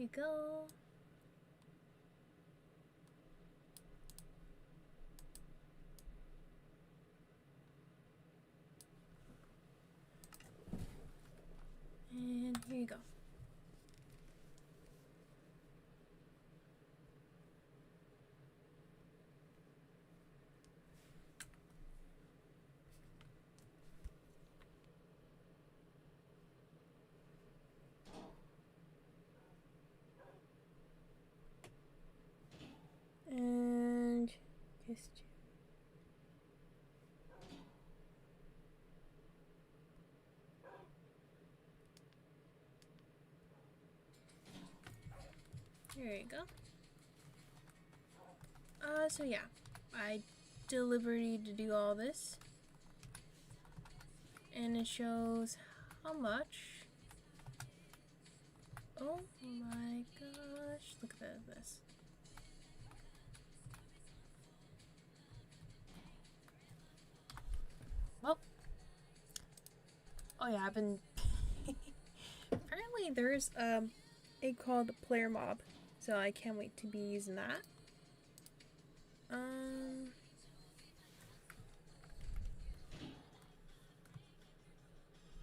you go. And here you go. And just there you go. So yeah, I took liberty to do all this, and it shows how much. Oh my gosh, look at this. Well, oh yeah, I've been apparently there's a called Player Mob, so I can't wait to be using that.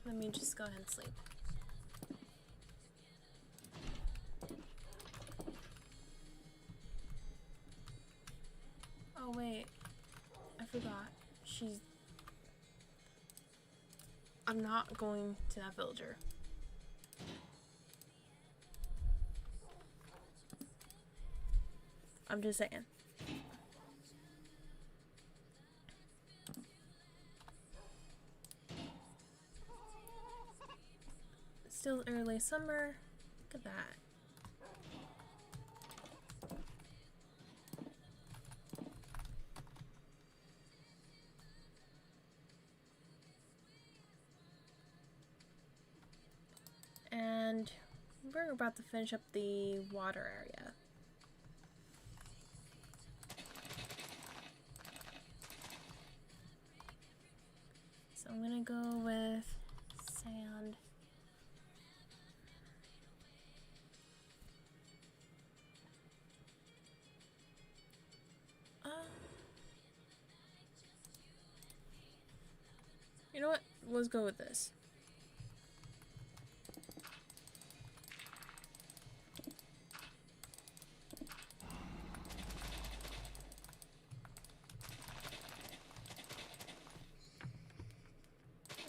Let me just go ahead and sleep. Oh wait, I forgot. I'm not going to that villager. I'm just saying. Still early summer. Look at that. And we're about to finish up the water area. So I'm gonna go with sand. You know what? Let's go with this.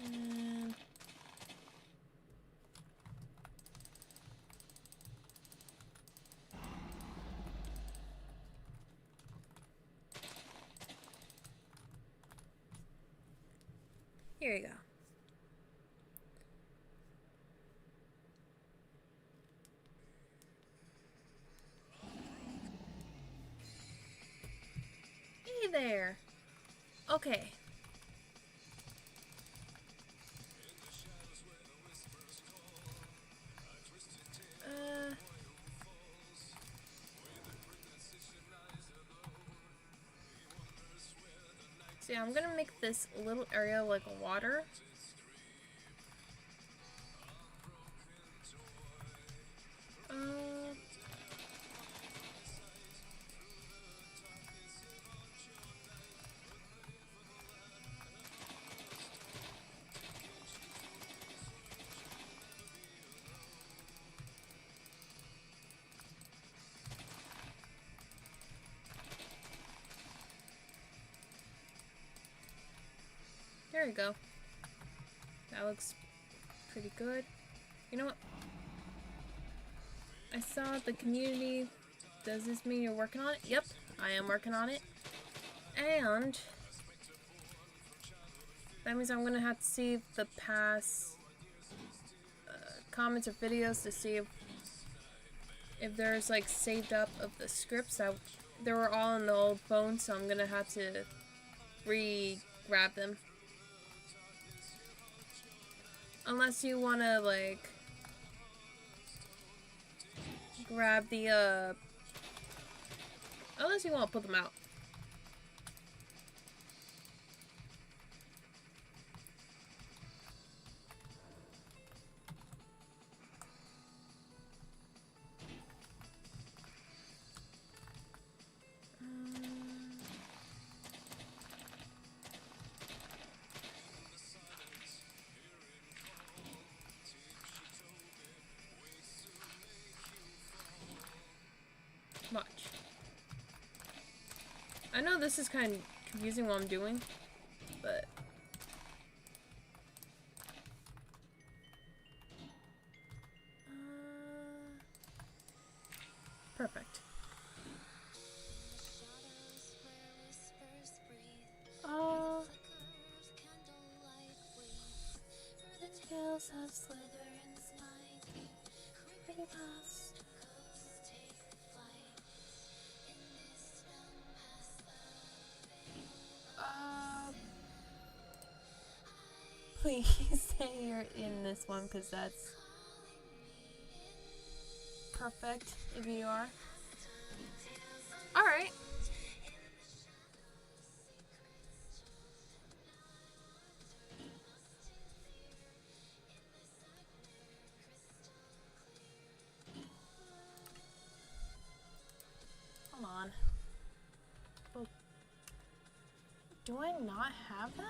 And here you go. Hey there. Okay. So yeah, I'm gonna make this little area like water. There we go. That looks pretty good. You know what? I saw the community. Does this mean you're working on it? Yep, I am working on it. And that means I'm gonna have to see the past comments or videos to see if there's like saved up of the scripts that they were all in the old phone, so I'm gonna have to re-grab them. Unless you wanna like grab the unless you wanna put them out. much. I know this is kind of confusing what I'm doing, but... perfect. Tales of Slytherin's night, creeping past. Please say you're in this one, because that's perfect if you are. Alright. Come on. Oh. Do I not have that?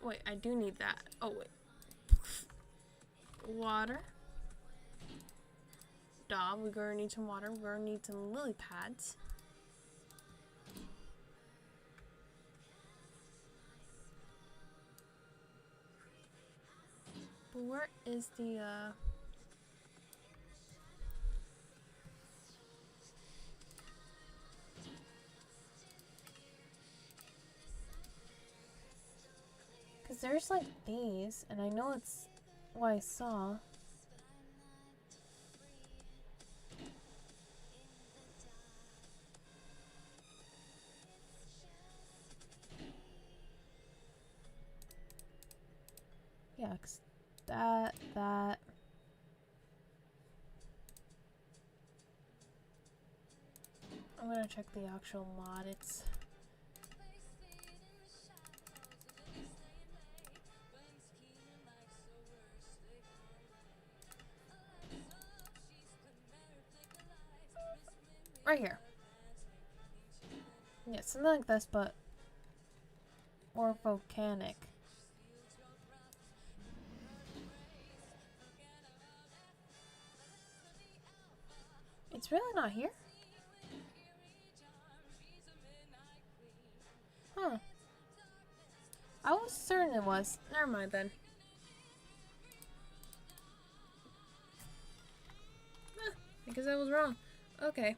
Wait, I do need that. Oh, wait. Water. Duh, we're gonna need some water. We're gonna need some lily pads. But where is the, because there's like these, and I know it's what I saw. Yeah, 'cause that. I'm gonna check the actual mod. It's right here. Yeah, something like this, but more volcanic. It's really not here? Huh. I was certain it was. Never mind then. Because I was wrong. Okay.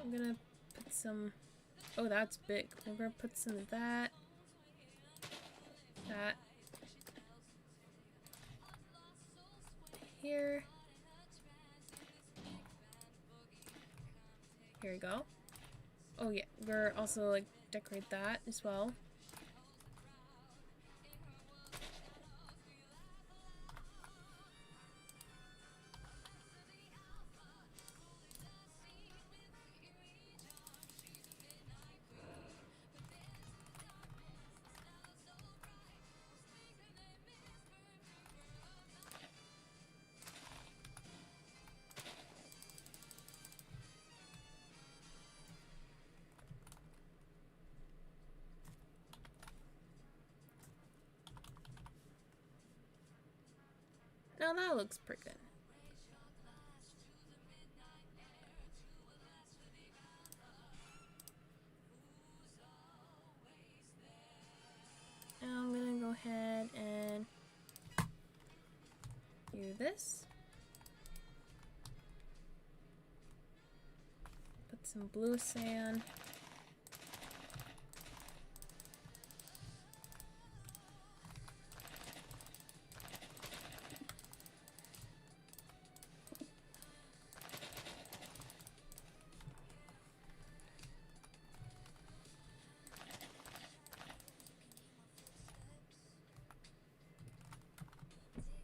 I'm gonna put some... oh, that's big. I'm gonna put some of that. That. Here. Here we go. Oh yeah, we're also like decorate that as well. Now that looks pretty good. Now I'm gonna go ahead and do this. Put some blue sand.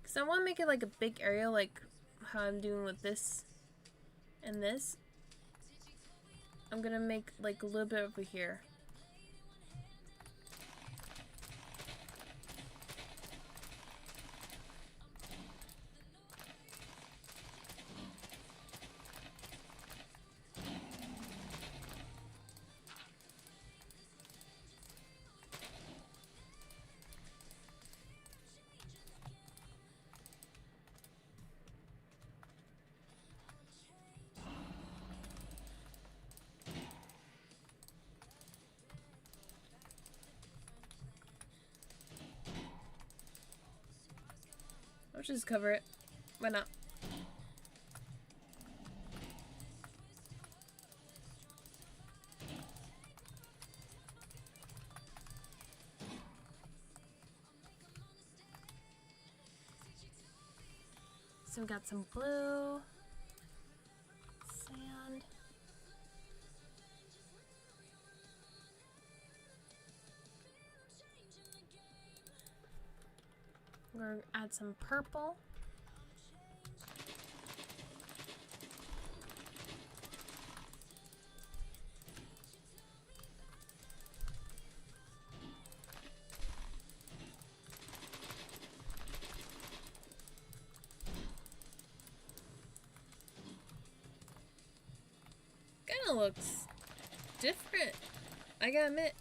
So I want to make it like a big area, like how I'm doing with this and this. I'm gonna make like a little bit over here. Let's just cover it. Why not? So we got some blue, sand. We're gonna add some purple. Kinda looks different, I gotta admit.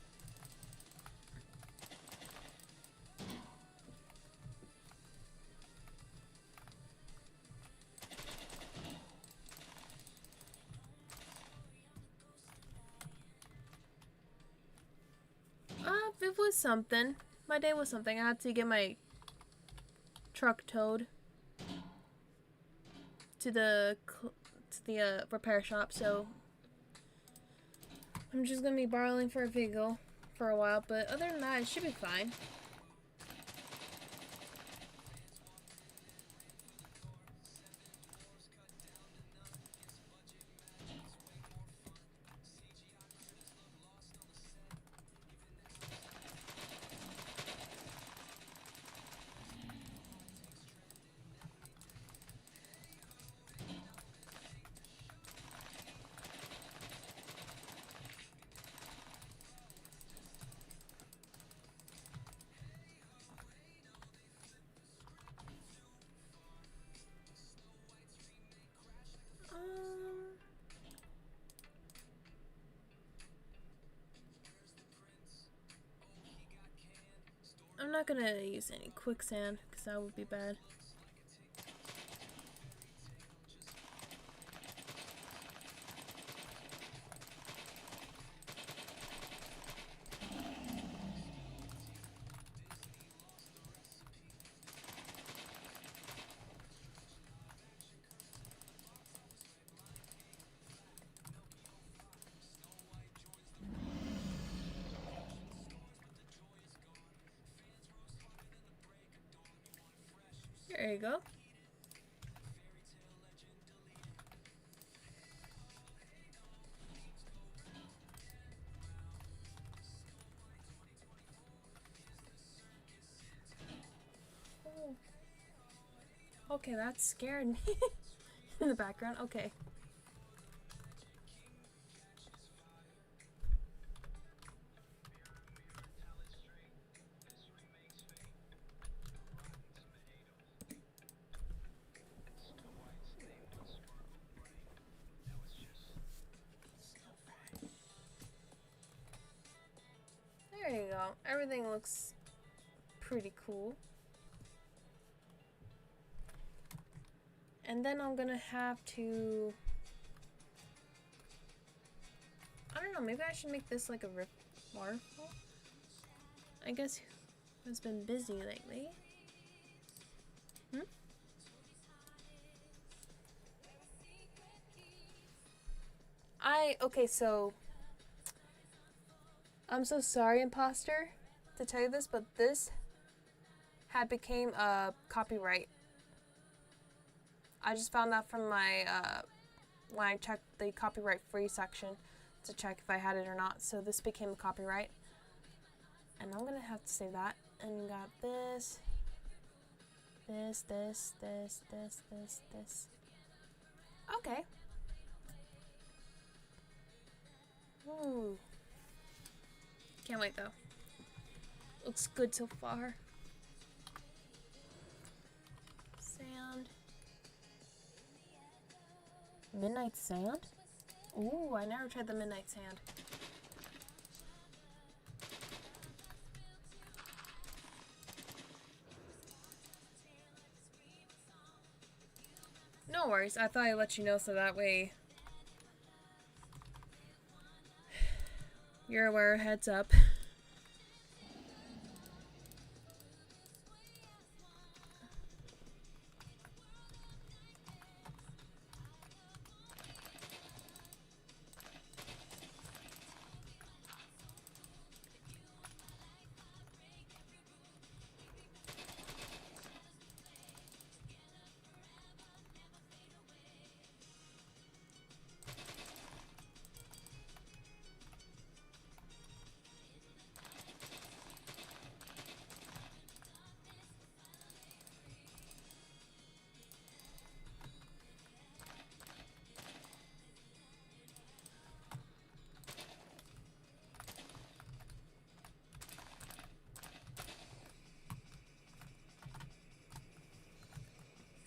It was something. My day was something. I had to get my truck towed to the repair shop, so I'm just gonna be borrowing for a vehicle for a while, but other than that, it should be fine. I'm not gonna use any quicksand because that would be bad. There you go. Oh. Okay, that scared me in the background. Okay. There you go. Everything looks pretty cool. And then I'm gonna have to... I don't know, maybe I should make this like a waterfall? I guess it's been busy lately. Okay, so... I'm so sorry, imposter, to tell you this, but this had became a copyright. I just found that from my, when I checked the copyright free section to check if I had it or not. So this became a copyright. And I'm gonna have to say that. And we got this. This. Okay. Ooh. Can't wait though. Looks good so far. Sand. Midnight sand? Ooh, I never tried the midnight sand. No worries, I thought I'd let you know so that way you're aware, heads up.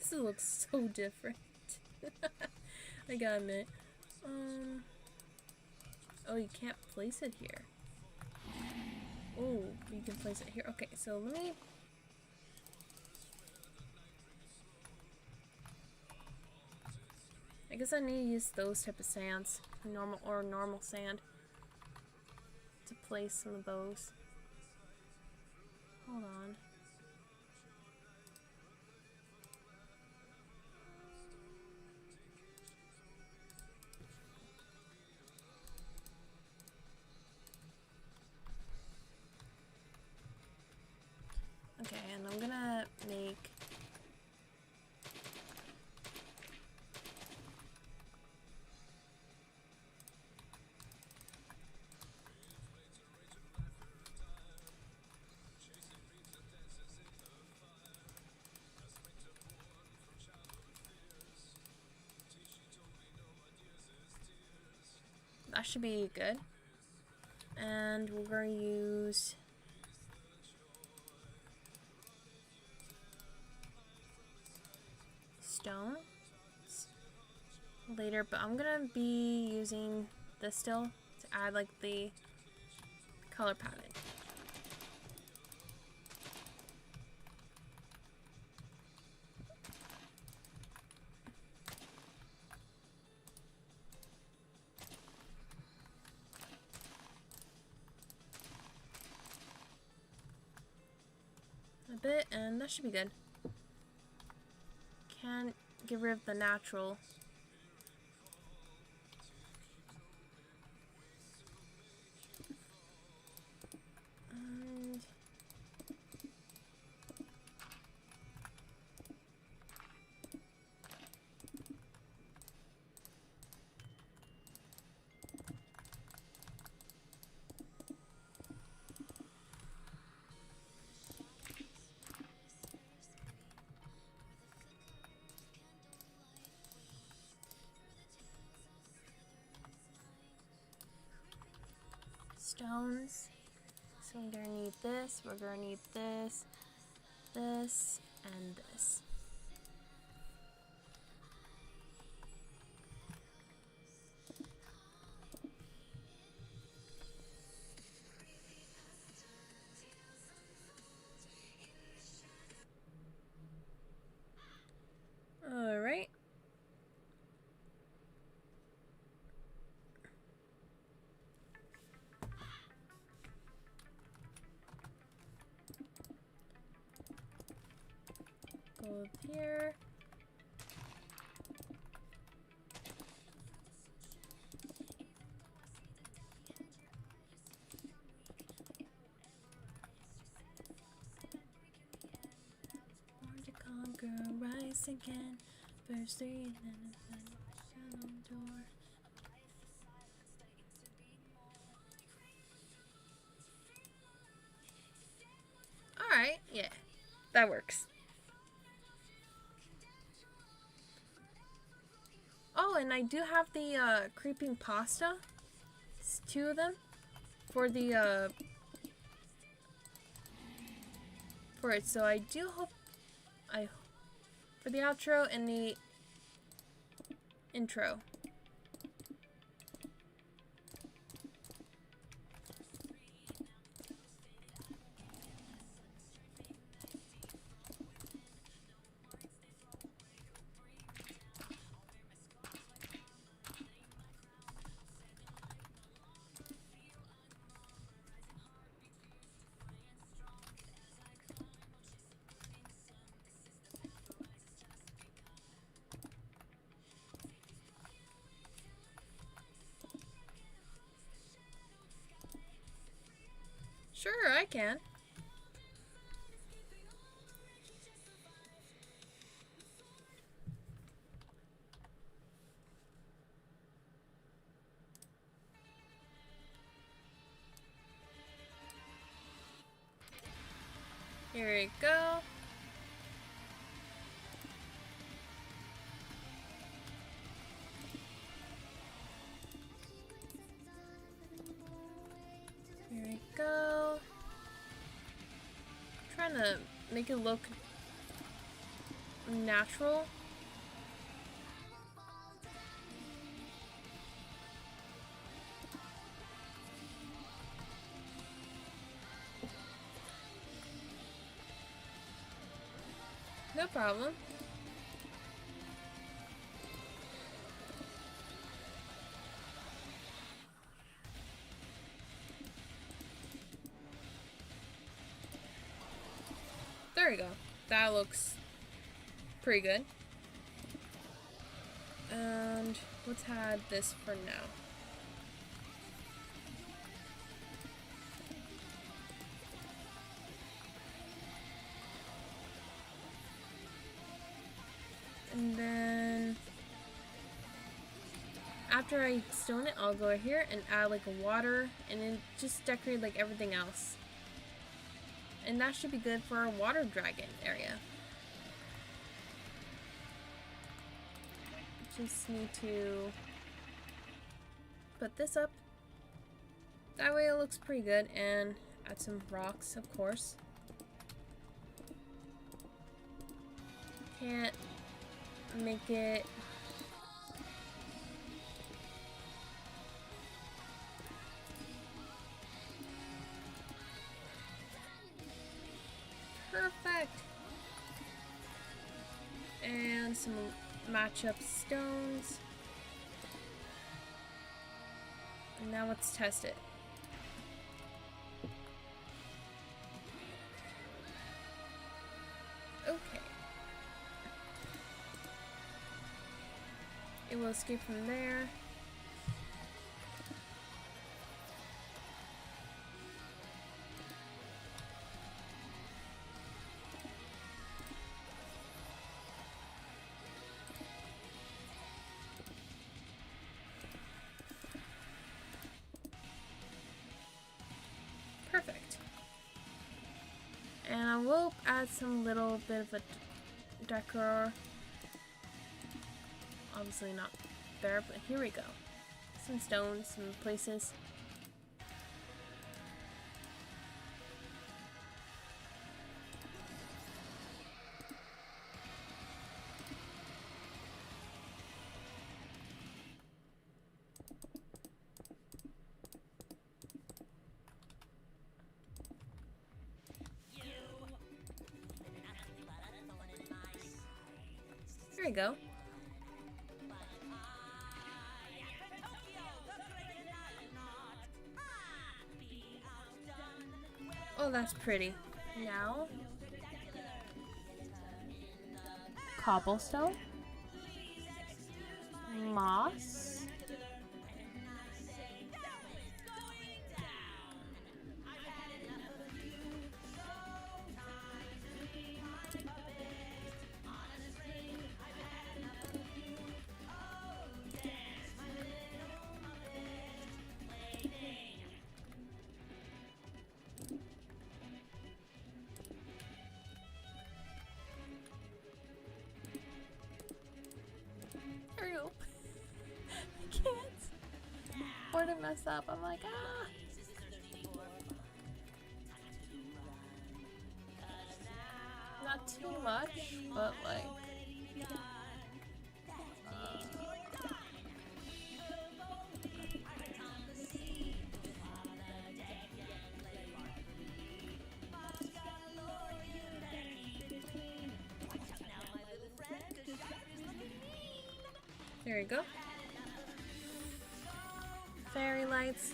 This looks so different. I gotta admit. Oh, you can't place it here. Oh, you can place it here. Okay, so let me... I guess I need to use those type of sands. Normal sand. To place some of those. Hold on. Okay, and I'm gonna make... That should be good. And we're going to use stone later, but I'm going to be using this still to add like the color palette. A bit, and that should be good. Can't get rid of the natural. And stones. So we're gonna need this, we're gonna need this, this, and this. All right. Go up here. Born to conquer, rise again. First three and then a shallow door. Alright, yeah. That works. Oh, and I do have the creeping pasta. It's 2 of them. For the for it. So I do hope for the outro and the intro. Sure, I can. Here we go. Here we go. Trying to make it look natural. No problem. There we go. That looks pretty good. And let's add this for now. And then after I stone it, I'll go here and add like a water and then just decorate like everything else. And that should be good for our water dragon area. Just need to put this up. That way it looks pretty good, and add some rocks, of course. Can't make it perfect. And some matchup stones. And now let's test it. Okay. It will escape from there. Perfect. And I will add some little bit of a decor. Obviously not there, but here we go. Some stones, some places. There we go. Oh, that's pretty. Now, cobblestone, moss, I can't. Where did I mess up? I'm like, ah. Not too much, but like. There you go. Fairy lights.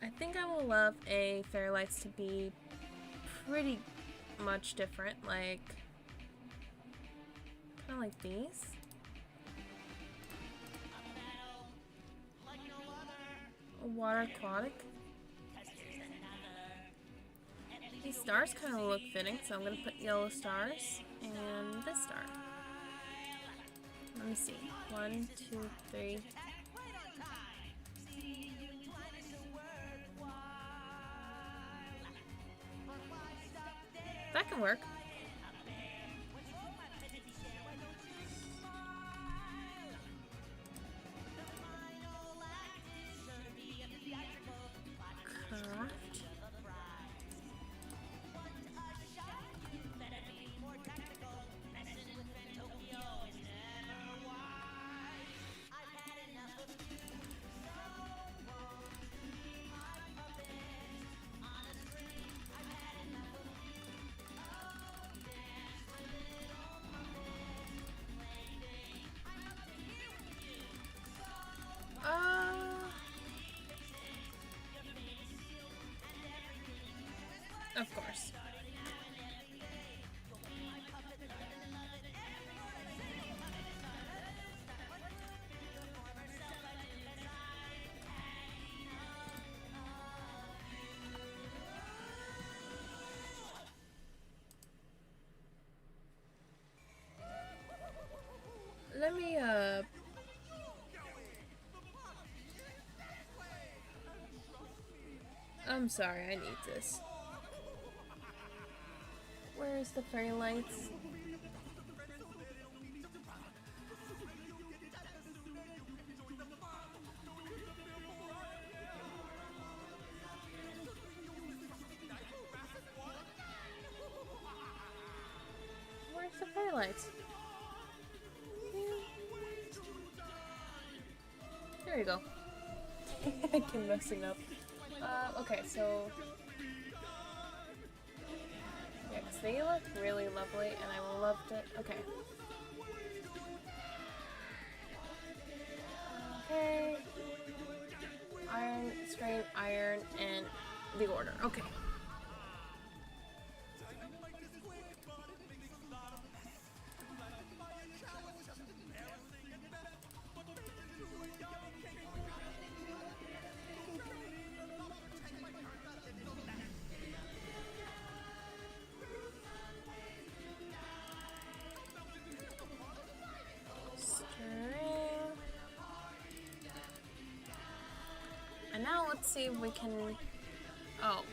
I think I will love a fairy lights to be pretty much different, like kind of like these. A water aquatic. These stars kind of look fitting, so I'm going to put yellow stars and this star. Let me see. 1, 2, 3. That can work. Of course. Let me, I'm sorry, I need this. Where's the fairy lights? Where's the fairy lights? There you go. I keep messing up. Okay, so... yeah, because they look really lovely, and I loved it. Okay. Okay. Iron, screen, iron, and the order. Okay. And now let's see if we can... oh.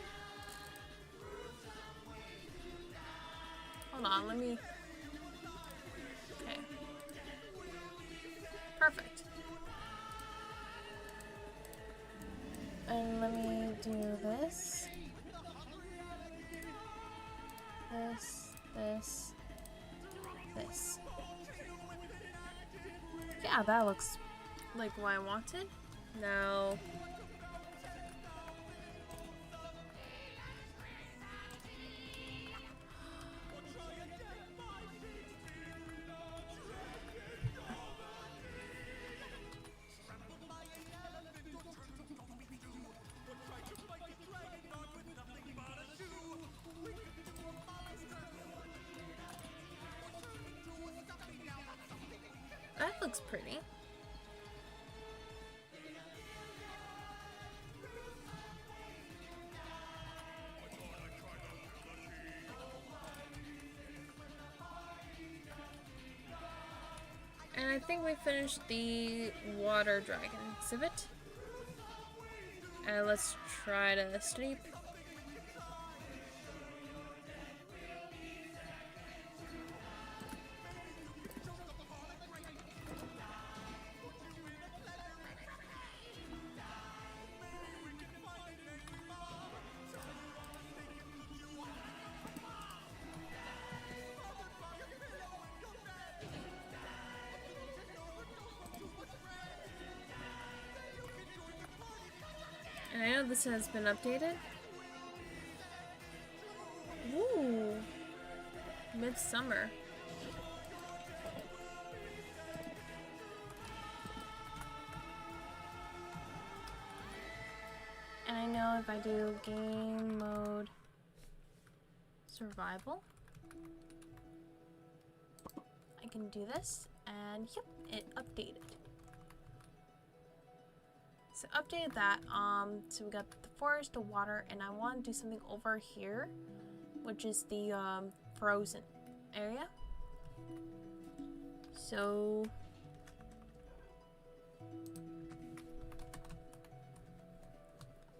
Hold on, let me... okay. Perfect. And let me do this. This. Yeah, that looks like what I wanted. Now... that looks pretty. And I think we finished the water dragon exhibit. And let's try to sleep. And I know this has been updated. Ooh. Midsummer. And I know if I do game mode survival, I can do this, and yep, it updated. So updated that, so we got the forest, the water, and I want to do something over here, which is the frozen area. So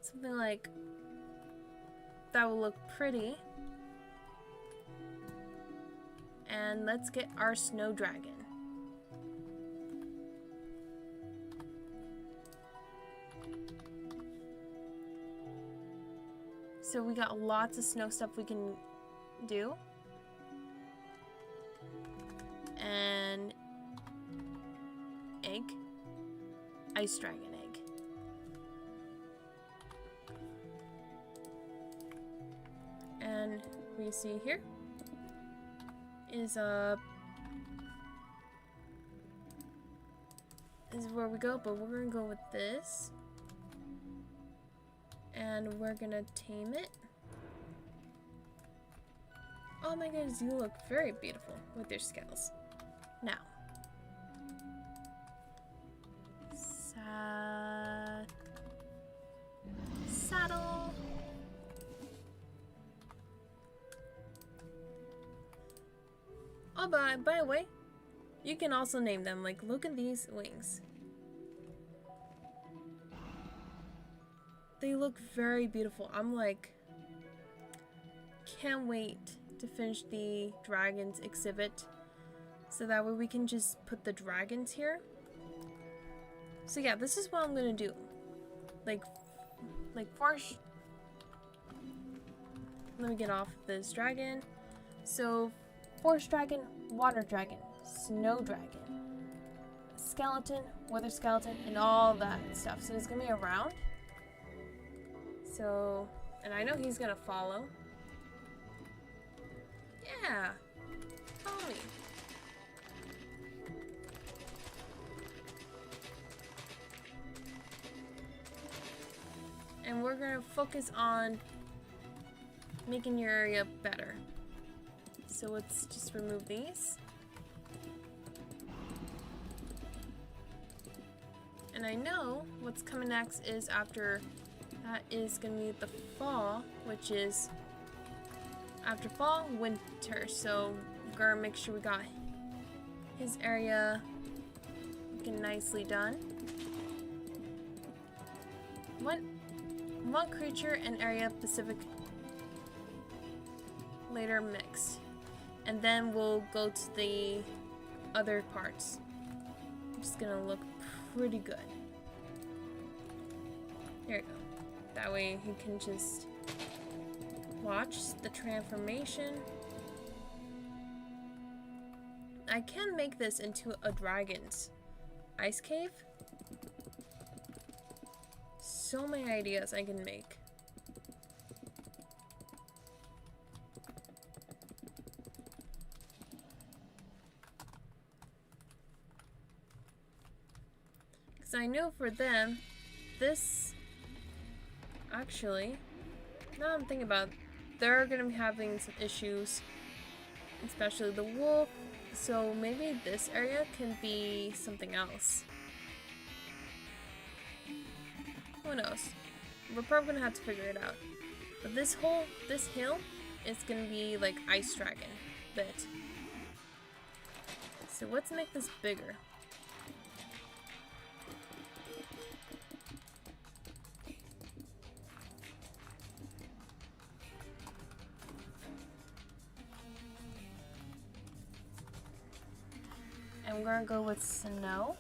something like that will look pretty. And let's get our snow dragon. So we got lots of snow stuff we can do. And egg. Ice dragon egg. And we see here is where we go, but we're gonna go with this. And we're gonna tame it. Oh my goodness, you look very beautiful with your scales. Now. Saddle. Oh, by the way, you can also name them. Like, look at these wings. They look very beautiful. I'm like, can't wait to finish the dragons exhibit, so that way we can just put the dragons here. So yeah, this is what I'm gonna do. Like forest. Let me get off this dragon. So, forest dragon, water dragon, snow dragon, skeleton, wither skeleton, and all that stuff. So it's gonna be around. So, and I know he's gonna follow. Yeah, follow me. And we're gonna focus on making your area better. So let's just remove these. And I know what's coming next is after that is gonna be the fall, which is after fall, winter. So we're gonna make sure we got his area looking nicely done. One creature and area Pacific later mixed. And then we'll go to the other parts. It's gonna look pretty good. There you go. That way you can just watch the transformation. I can make this into a dragon's ice cave. So many ideas I can make. Because I know for them, this actually, now I'm thinking about it, they're going to be having some issues, especially the wolf. So maybe this area can be something else. Who knows? We're probably gonna have to figure it out. But this hill is gonna be like ice dragon bit. So let's make this bigger. And we're gonna go with snow.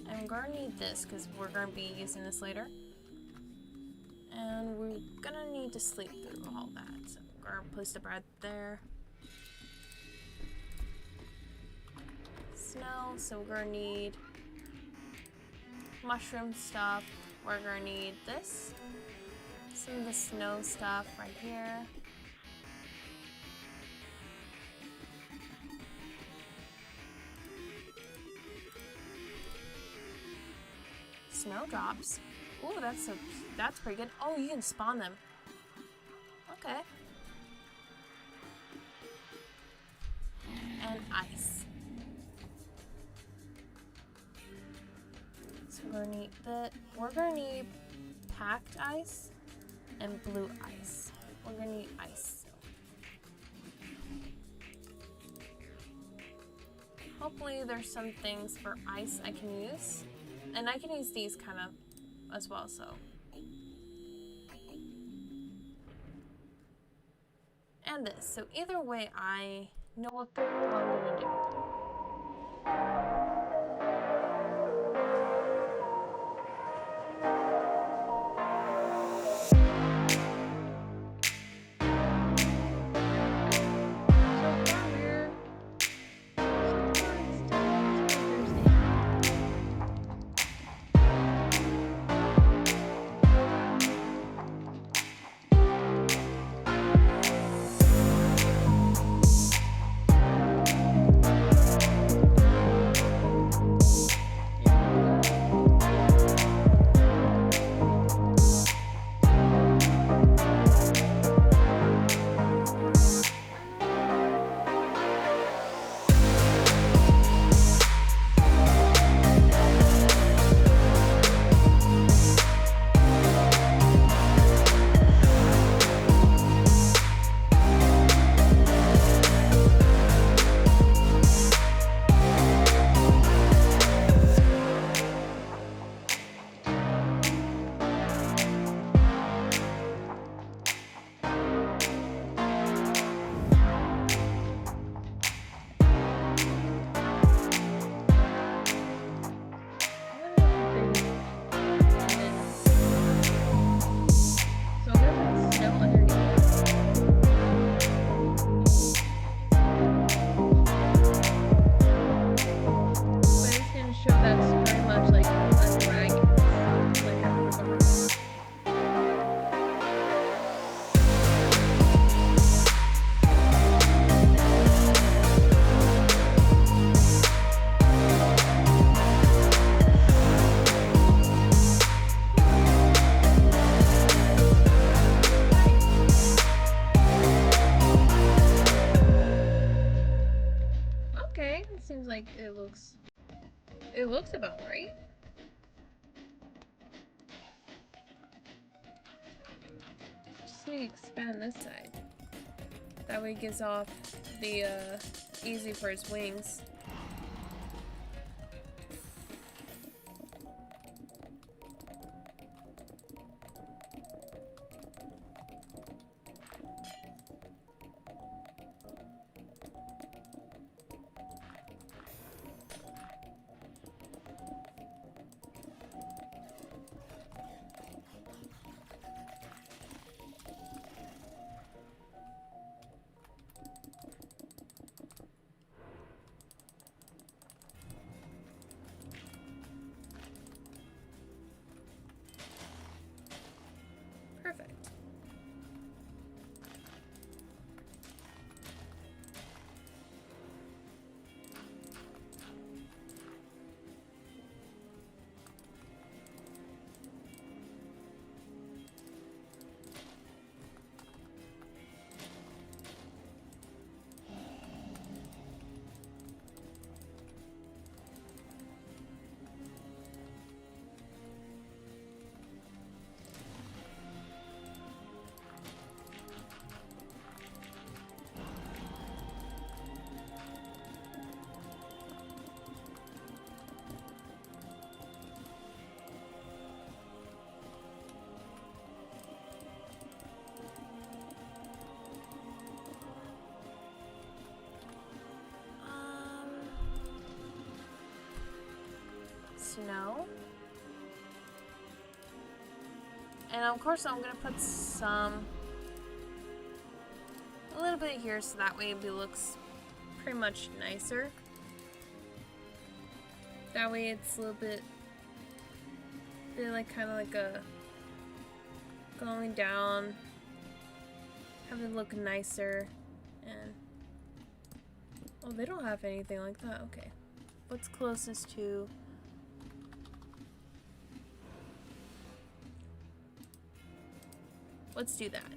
I'm gonna need this because we're gonna be using this later. And we're gonna need to sleep through all that. So we're gonna place the bread there. Snow, so we're gonna need mushroom stuff. We're gonna need this. Some of the snow stuff right here. Snowdrops. Ooh, that's pretty good. Oh, you can spawn them. Okay. And ice. So we're gonna need packed ice and blue ice. We're gonna need ice. Hopefully there's some things for ice I can use. And I can use these kind of as well, so. And this. So either way, I know what I'm gonna do. show that's very much like a dragon. Like a river. Okay, it seems like it looks about right. Just need to expand this side. That way it gives off the easy for his wings. Perfect. Snow. And of course I'm gonna put a little bit here so that way it looks pretty much nicer. That way it's a little bit like kind of like a going down, have it look nicer. And oh, they don't have anything like that. Okay, what's closest to? Let's do that.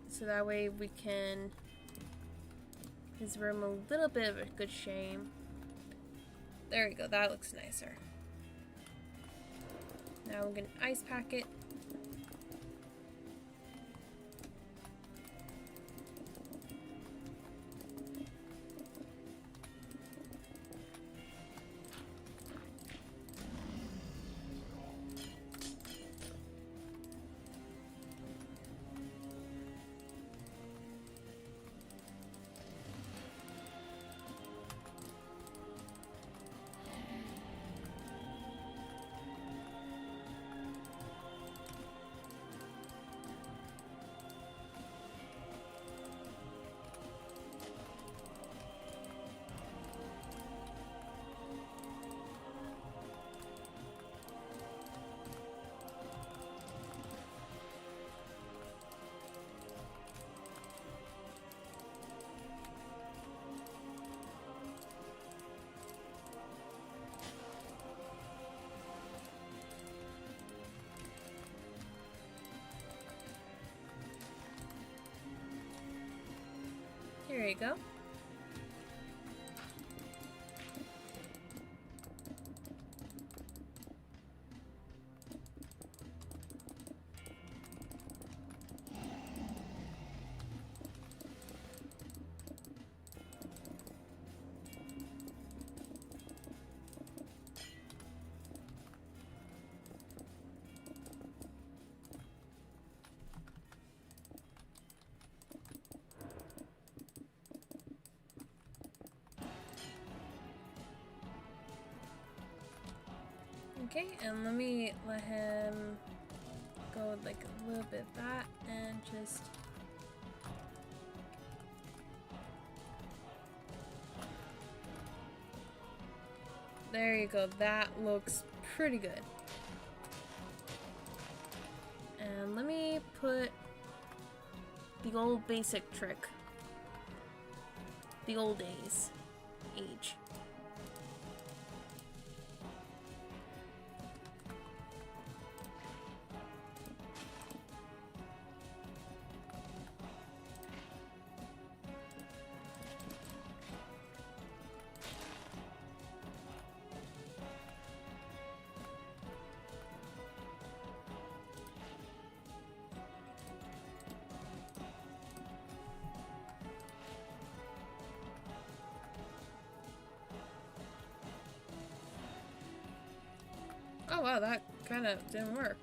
So that way we can give his room a little bit of a good shame. There we go, that looks nicer. Now we're gonna ice pack it. Here you go. Okay, and let me let him go like a little bit of that and just There you go. That looks pretty good. And let me put the old basic trick. The old days. Age. Oh wow, that kind of didn't work.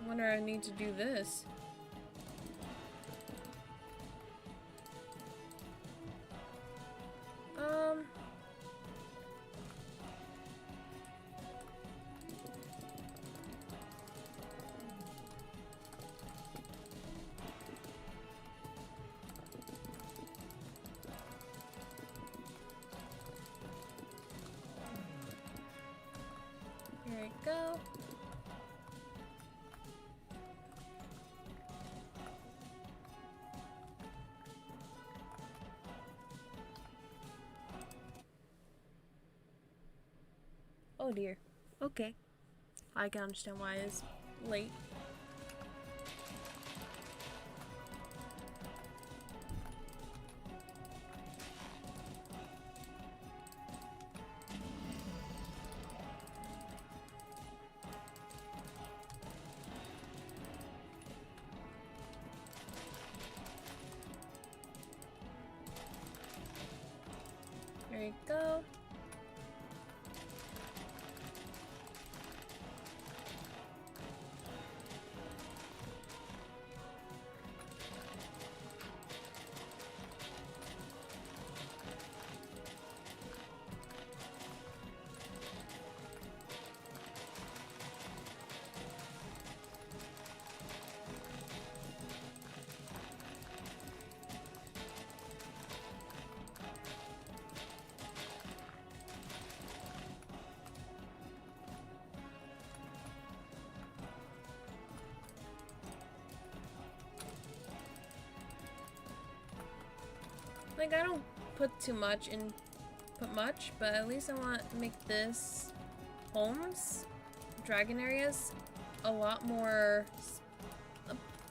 I wonder I need to do this. Here we go. Oh dear. Okay. I can understand why it's late. There you go. Like, I don't put too much in, but at least I want to make this homes, dragon areas, a lot more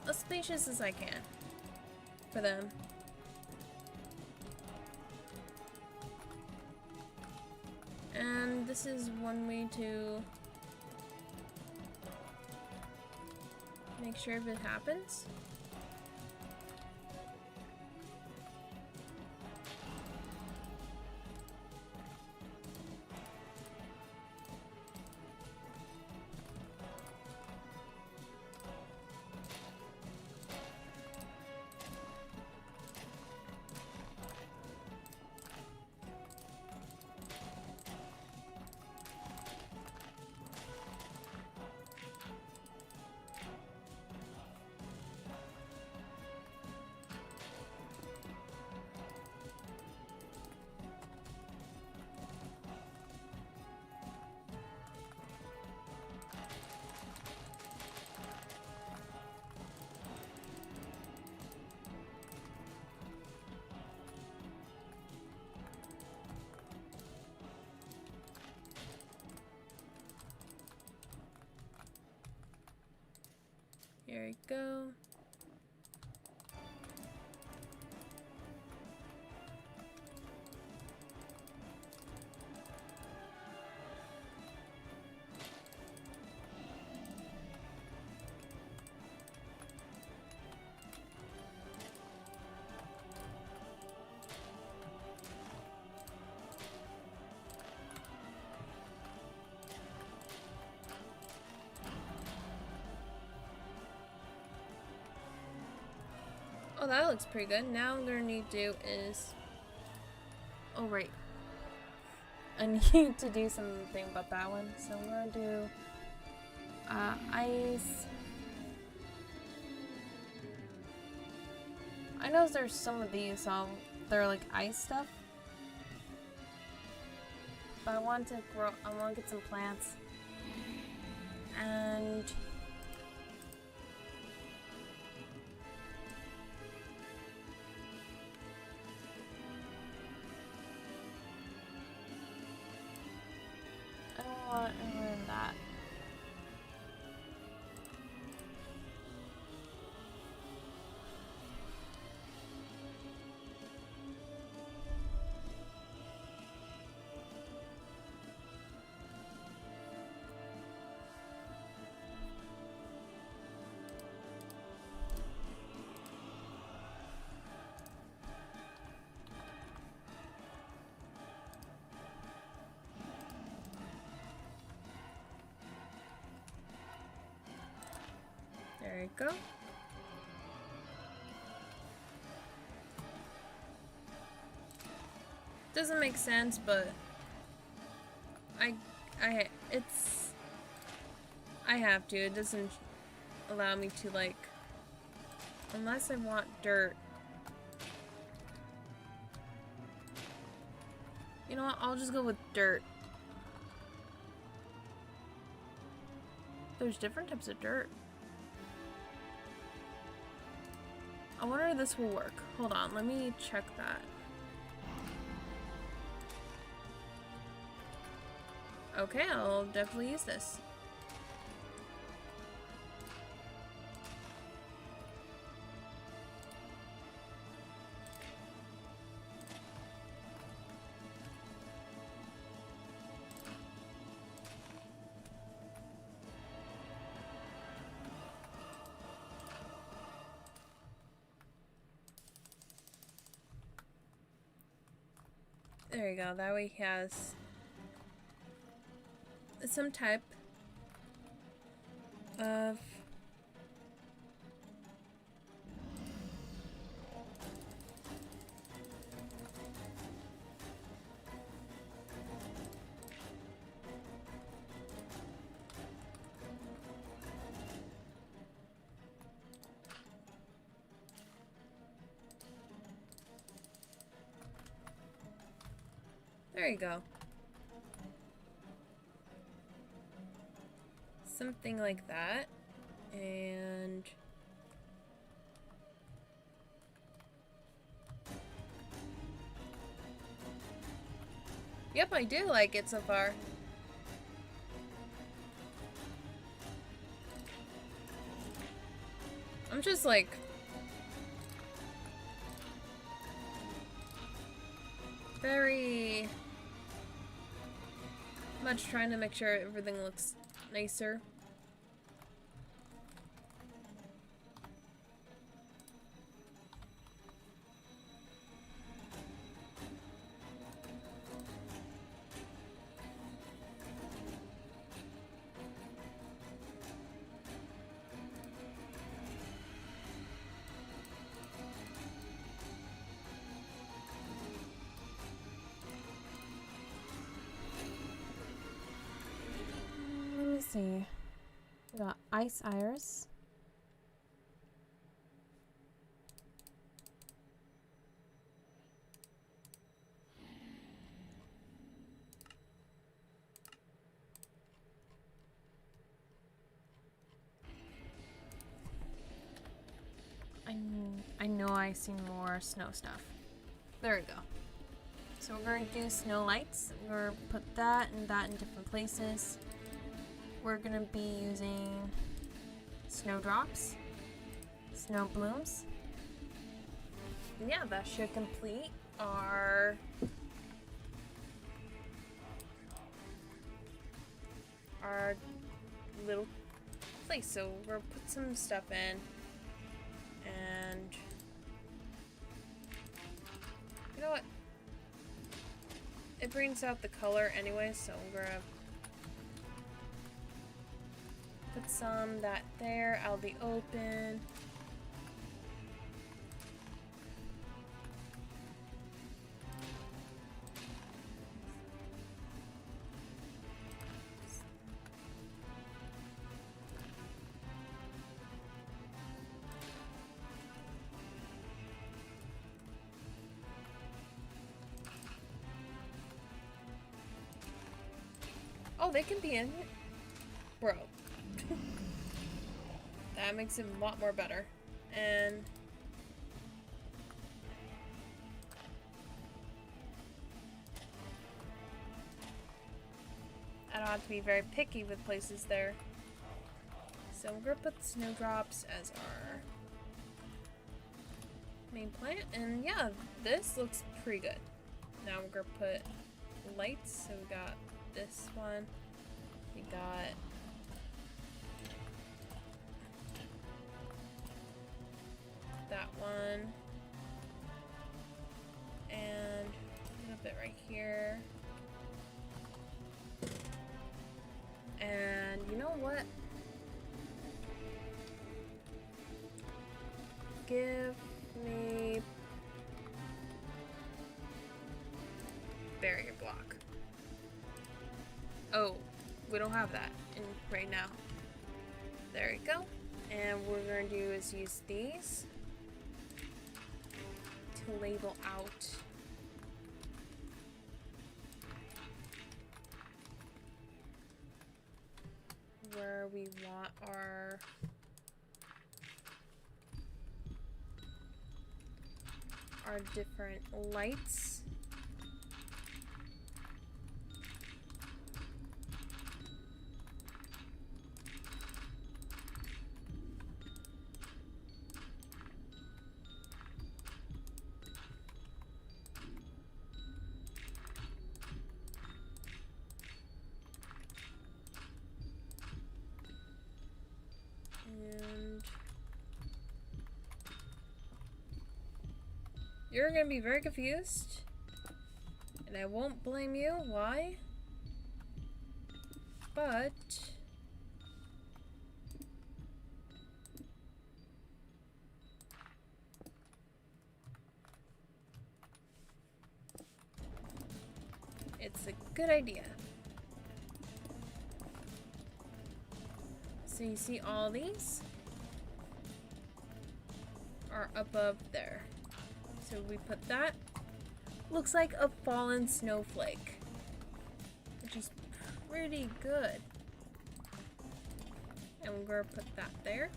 as spacious as I can for them. And this is one way to make sure if it happens. Here we go. Oh, that looks pretty good. Now I'm gonna need to do is... Oh, right. I need to do something about that one. So I'm gonna do... ice... I know there's some of these, they're like ice stuff. But I want to get some plants. And I don't want to ruin that. There you go. Doesn't make sense, but I have to. It doesn't allow me to, like, unless I want dirt. You know what? I'll just go with dirt. There's different types of dirt. I wonder if this will work. Hold on, let me check that. Okay, I'll definitely use this. There you go, that way he has some type of there you go. Something like that. And yep, I do like it so far. I'm just like very much trying to make sure everything looks nicer. Let me see. We got ice iris. I know I see more snow stuff. There we go. So we're going to do snow lights. We're going to put that and that in different places. We're going to be using snowdrops, snow blooms. And yeah, that should complete our little place. So we're going to put some stuff in. And you know what? It brings out the color anyway, so we're gonna put some that there out the open. Oh, they can be in it? Bro. That makes it a lot more better. And I don't have to be very picky with places there. So we're gonna put snowdrops as our main plant, and yeah, this looks pretty good. Now we're gonna put lights, so we got this one, we got that one, and a little bit right here. And you know what? Give me barrier block. Oh, we don't have that right now. There we go. And what we're going to do is use these to label out where we want our different lights. And you're gonna be very confused, and I won't blame you. Why? But it's a good idea. So you see all these are above there. So we put that. Looks like a fallen snowflake, which is pretty good. And we're gonna put that there.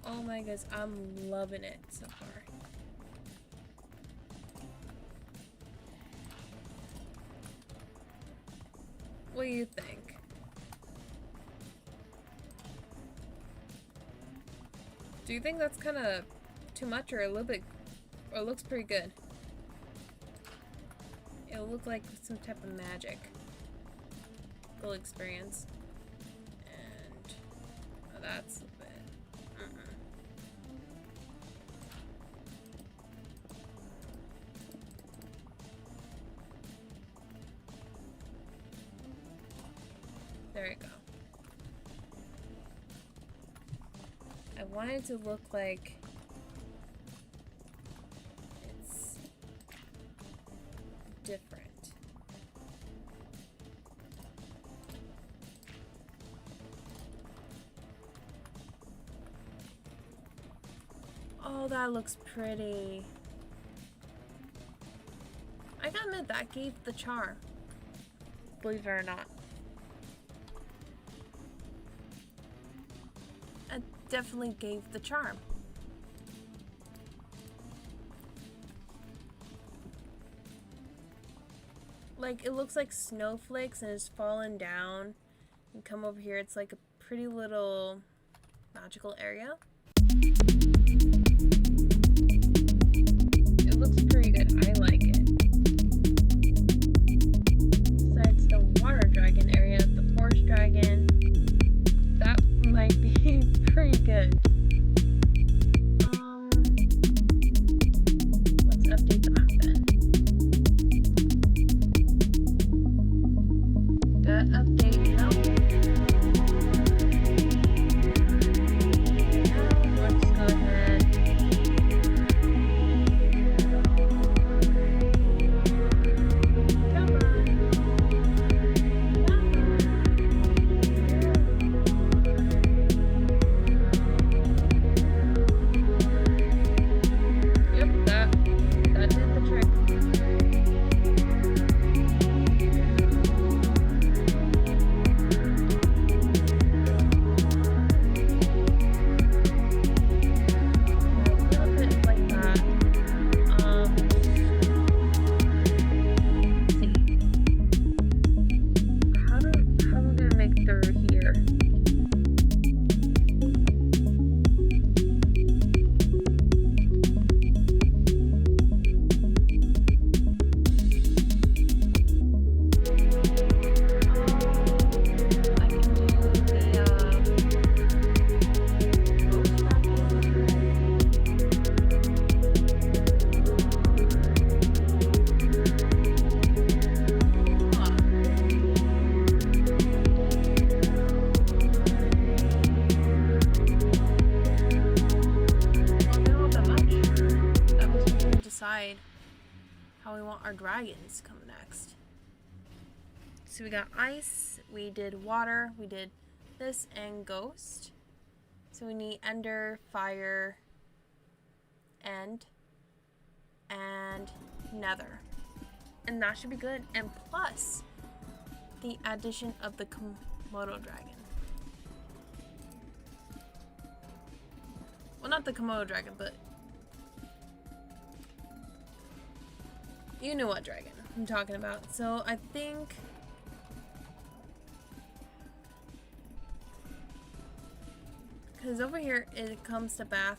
Oh my goodness, I'm loving it so far. What do you think? Do you think that's kind of too much, or a little bit, or it looks pretty good? It'll look like some type of magic. Full experience. And oh, that's a bit. There you go. I want it to look like it's different. Oh, that looks pretty. I gotta admit, that gave the charm. Believe it or not. It definitely gave the charm. Like, it looks like snowflakes and it's fallen down. You come over here, it's like a pretty little magical area. It looks pretty good. I like it. Besides the water dragon area, the forest dragon, that might be pretty good. Let's update the map then. Did that update help? dragons come next. So we got ice, we did water, we did this, and ghost. So we need ender, fire, end, and nether. And that should be good. And plus, the addition of the Komodo dragon. Well, not the Komodo dragon, but you know what dragon I'm talking about. So I think because over here it comes to path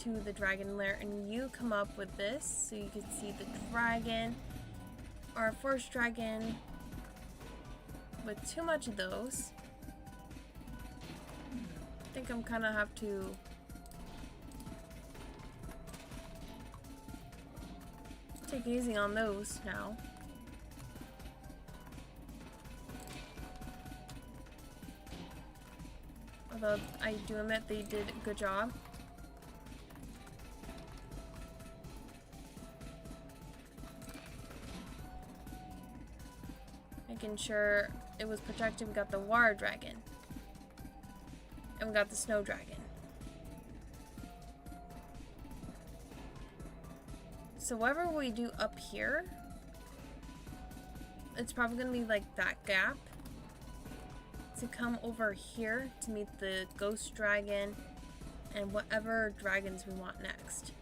to the dragon lair, and you come up with this so you can see the dragon. Our first dragon with too much of those. I think I'm kind of have to take it easy on those now. Although I do admit they did a good job. Making sure it was protected. We got the water dragon. And we got the snow dragon. So whatever we do up here, it's probably going to be like that gap to come over here to meet the ghost dragon and whatever dragons we want next.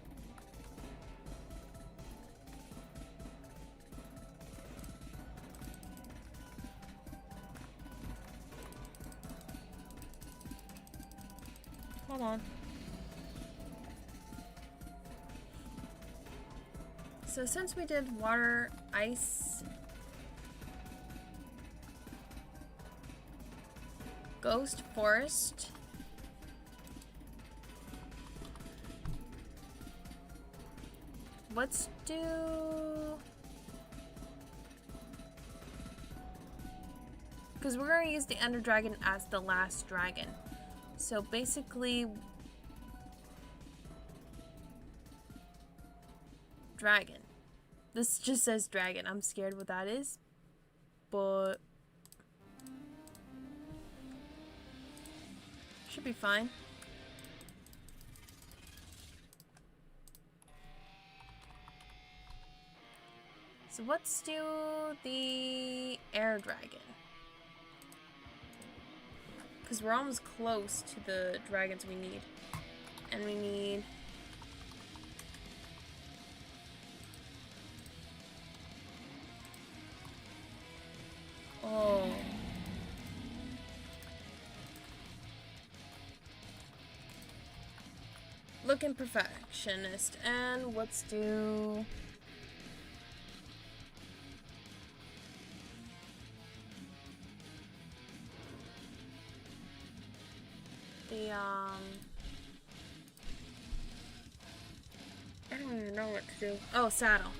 Hold on. So since we did water, ice, ghost, forest, let's do because we're going to use the Ender Dragon as the last dragon. So basically dragon. This just says dragon. I'm scared what that is, but should be fine. So let's do the air dragon, because we're almost close to the dragons we need. And we need looking perfectionist. And let's do the I don't even know what to do. Oh, saddle.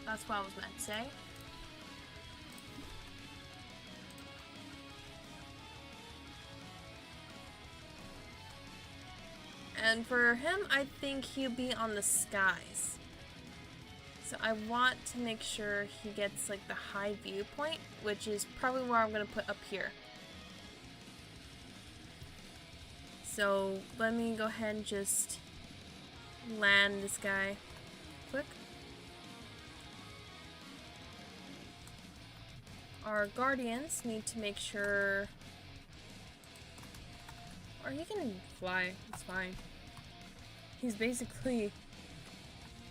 That's what I was meant to say. And for him, I think he'll be on the skies. So I want to make sure he gets like the high viewpoint, which is probably where I'm going to put up here. So let me go ahead and just land this guy quick. Our guardians need to make sure, or he can fly, it's fine. He's basically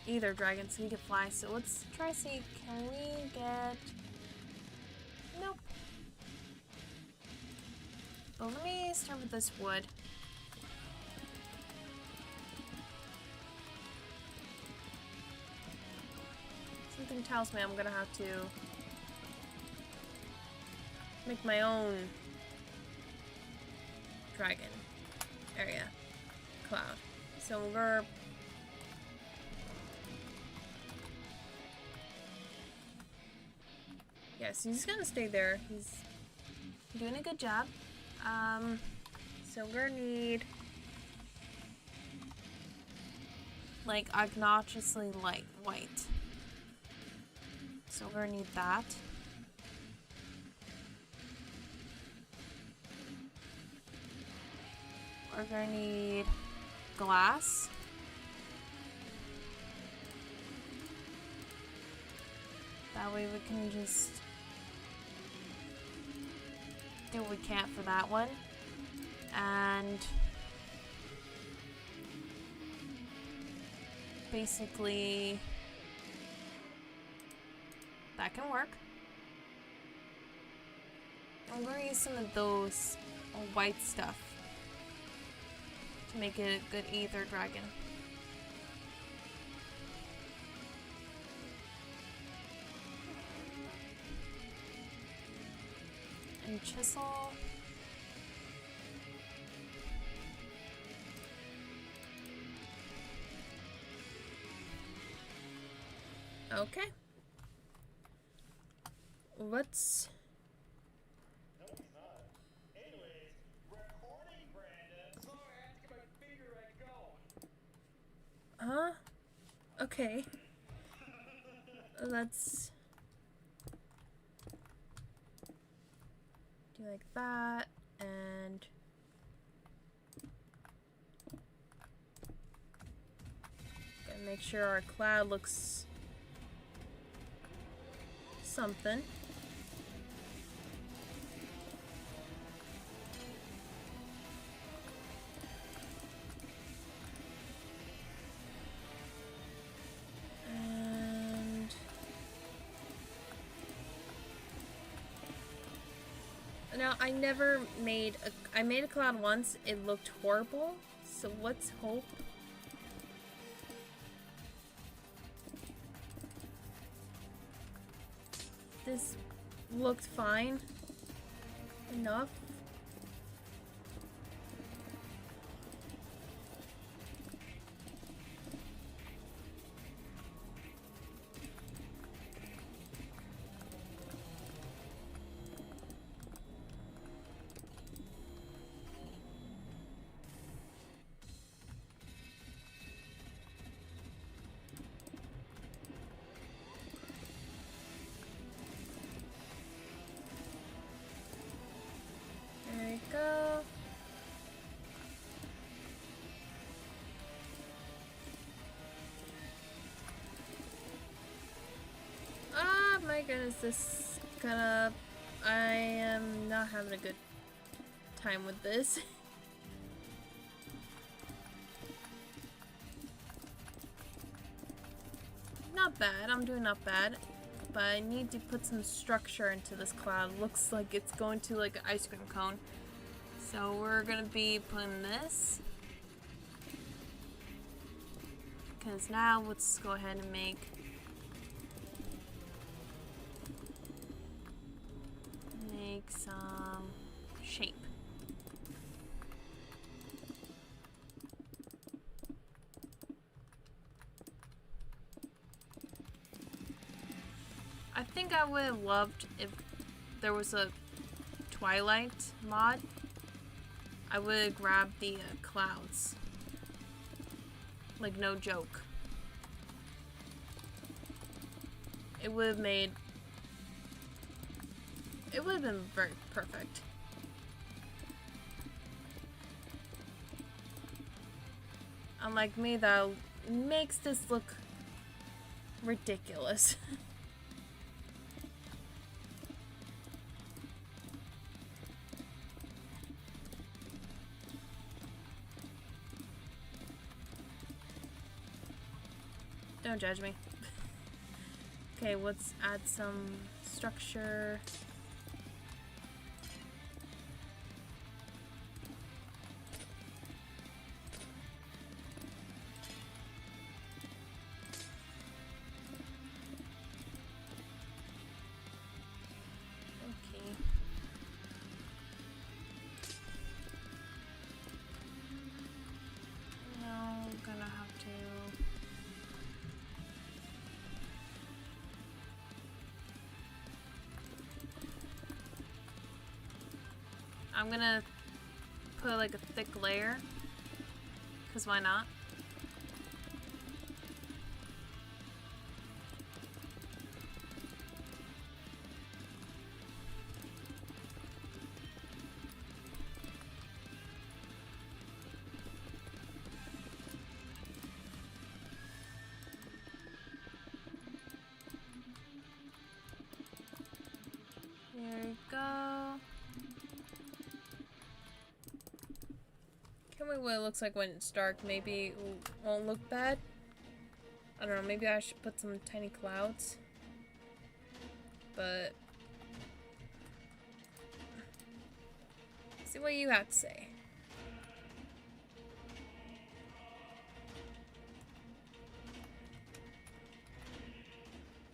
either dragon, so he can fly. So let's try to see, can we get, nope. But let me start with this wood. Something tells me I'm gonna have to make my own dragon area cloud. So we're yes, he's gonna stay there. He's doing a good job. So we're gonna need like obnoxiously light white. So we're gonna need that. We're gonna need glass. That way we can just do what we can for that one. And basically that can work. I'm going to use some of those white stuff to make it a good Aether Dragon. And chisel. Okay. Let's... No, he's not. Anyways, recording, Brandon. Sorry, I have to get my finger right going. Huh? Okay. Let's do like that, and gotta make sure our cloud looks something. And now I never made I made a cloud once, it looked horrible, so let's hope this looked fine enough. There we go. Ah, my goodness, this gonna... I am not having a good time with this. Not bad, I'm doing not bad. But I need to put some structure into this cloud. Looks like it's going to like an ice cream cone. So we're gonna be putting this. Because now let's go ahead and make some shape. I think I would have loved if there was a Twilight mod. I would have grabbed the clouds. Like, no joke. It would have made... It would have been very perfect. Unlike me, that makes this look ridiculous. Don't judge me. Okay, let's add some structure. Okay. Now I'm gonna have to... I'm gonna put like a thick layer, because why not? There we go. Can't wait what it looks like when it's dark. Maybe it won't look bad. I don't know, maybe I should put some tiny clouds. But see what you have to say.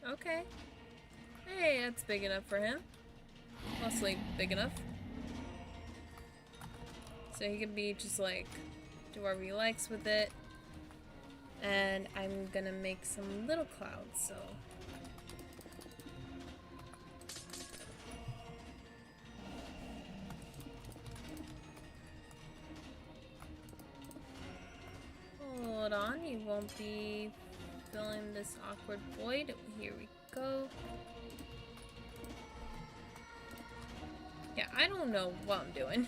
Okay. Hey, that's big enough for him. Mostly big enough. So he can be just like, do whatever he likes with it. And I'm gonna make some little clouds, so. Hold on, you won't be filling this awkward void. Here we go. Yeah, I don't know what I'm doing.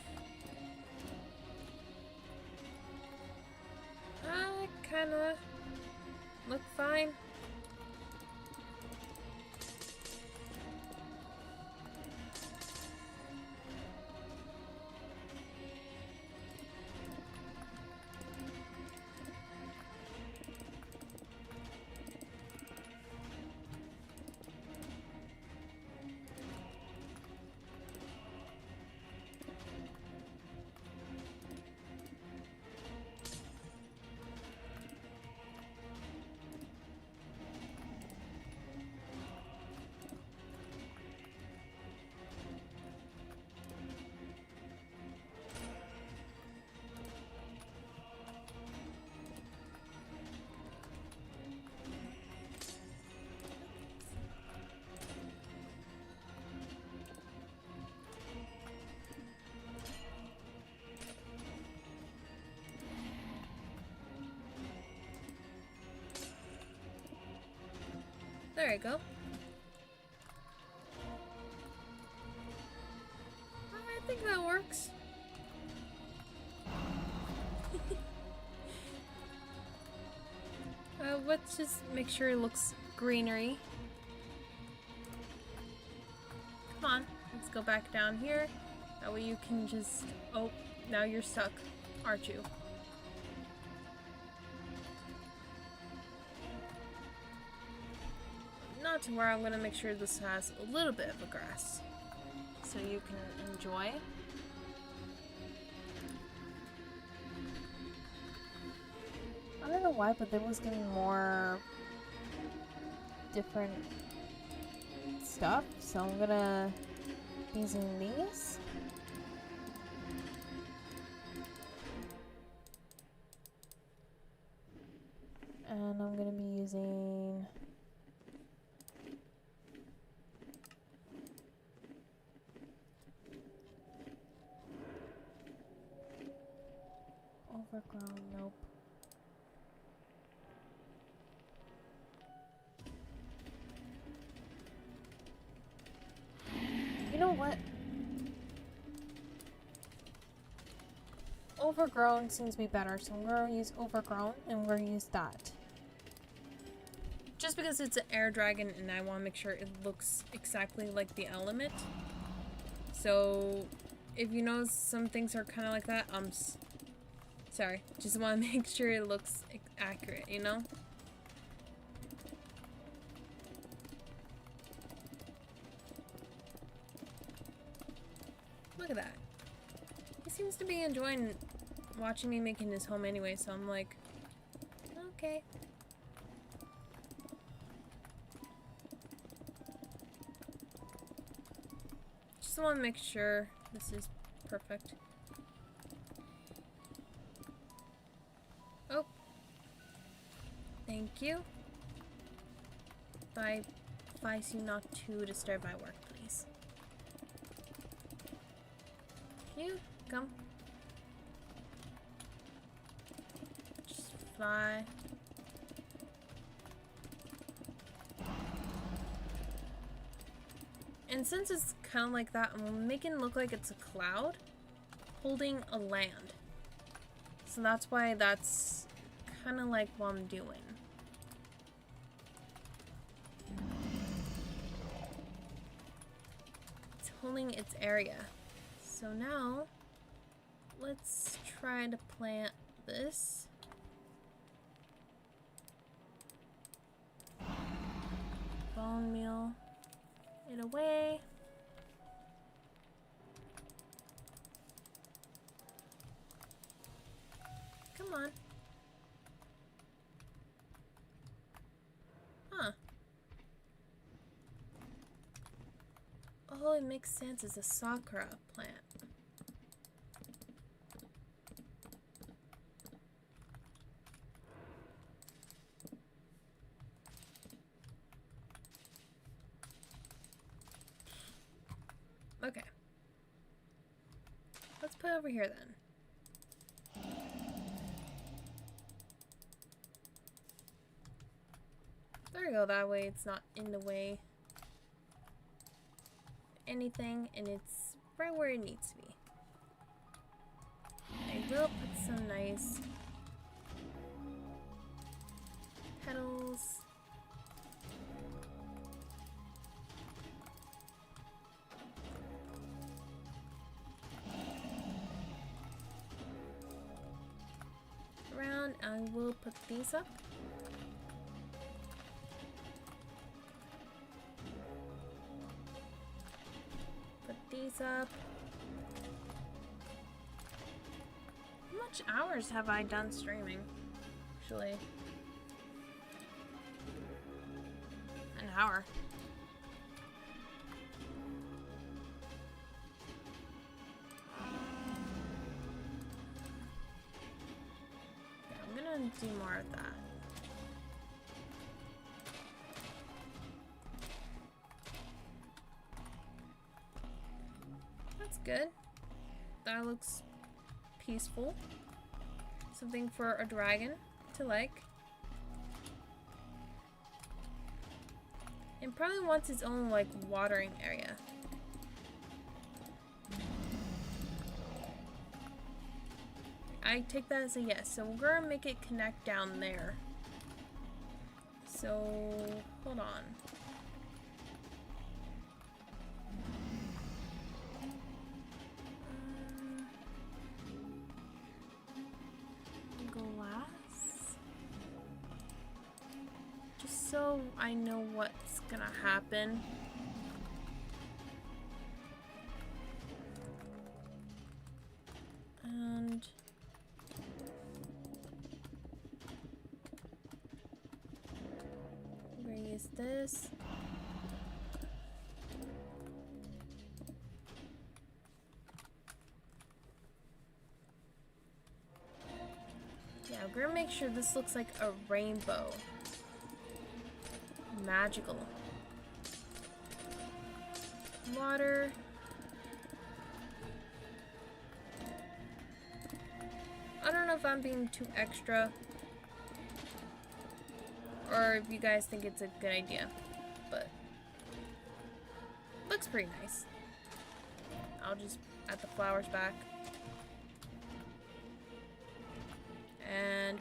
I kinda look fine. There you go. I think that works. Let's just make sure it looks greenery. Come on, let's go back down here. That way you can just... Oh, now you're stuck, aren't you? Not to where I'm gonna make sure this has a little bit of a grass so you can enjoy. I don't know why, but there was getting more different stuff, so I'm gonna be using these. And I'm gonna be using overgrown, nope. You know what? Overgrown seems to be better, so I'm gonna use overgrown and we're gonna use that. Just because it's an air dragon and I want to make sure it looks exactly like the element. So if you notice some things are kind of like that, sorry. Just want to make sure it looks accurate, you know? Look at that. He seems to be enjoying watching me making his home anyway, so I'm like, okay. Just want to make sure this is perfect. Oh. Thank you. I advise you not to disturb my work, please. You come. Just fly. And since it's kind of like that, I'm making it look like it's a cloud holding a land. So that's why that's kind of like what I'm doing. It's pulling its area. So now, let's try to plant this. Bone meal it away. Come on. Huh. Oh, it makes sense. It's a sakura plant. Okay. Let's put it over here then. There we go, that way it's not in the way anything and it's right where it needs to be. I will put some nice petals. Around, I will put these up. Put these up. How much hours have I done streaming? Actually, an hour. Yeah, I'm gonna do more of that. That's good. That looks peaceful. Something for a dragon to like. It probably wants its own like watering area. I take that as a yes. So we're gonna make it connect down there. So hold on. Just so I know what's gonna happen. And we're gonna use this. Yeah, we're gonna make sure this looks like a rainbow. Magical. Water. I don't know if I'm being too extra or if you guys think it's a good idea, but looks pretty nice. I'll just add the flowers back. And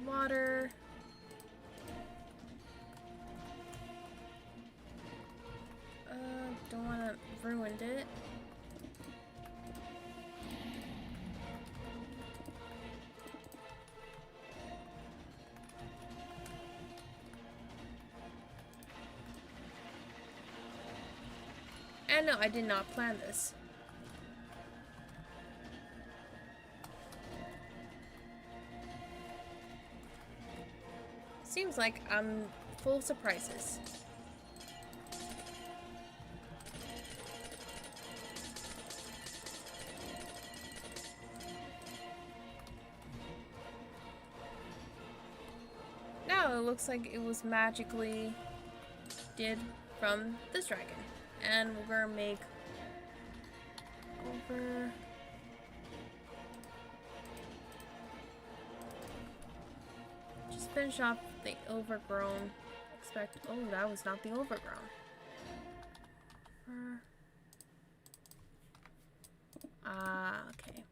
water. Don't want to ruin it. And no, I did not plan this. Seems like I'm full of surprises. Now it looks like it was magically did from this dragon. And we're gonna make over just finish off the overgrown. Oh, that was not the overgrown. Okay.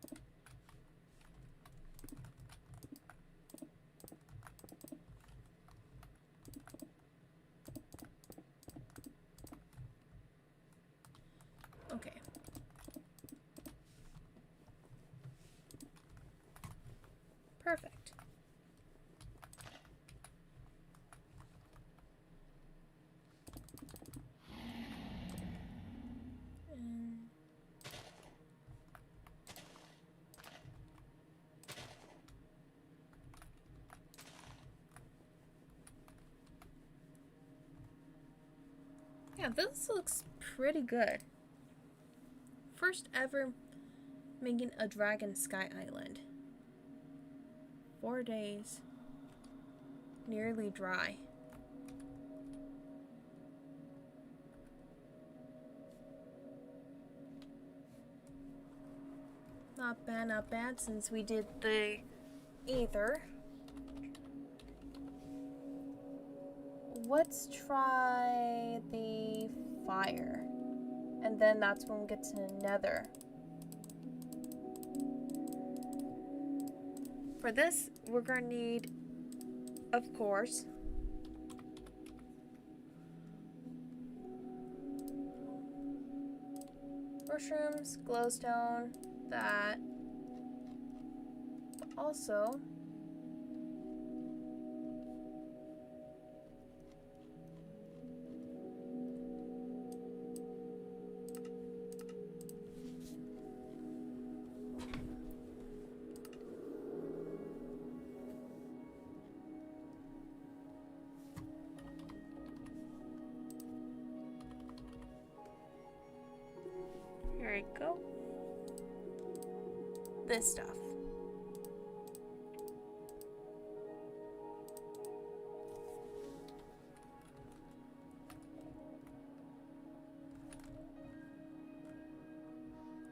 Yeah, this looks pretty good. First ever making a Dragon Sky Island. 4 days. Nearly dry. Not bad since we did the Aether. Let's try the Fire. And then that's when we get to Nether. For this, we're gonna need, of course, mushrooms, glowstone, that. But also, here we go. This stuff.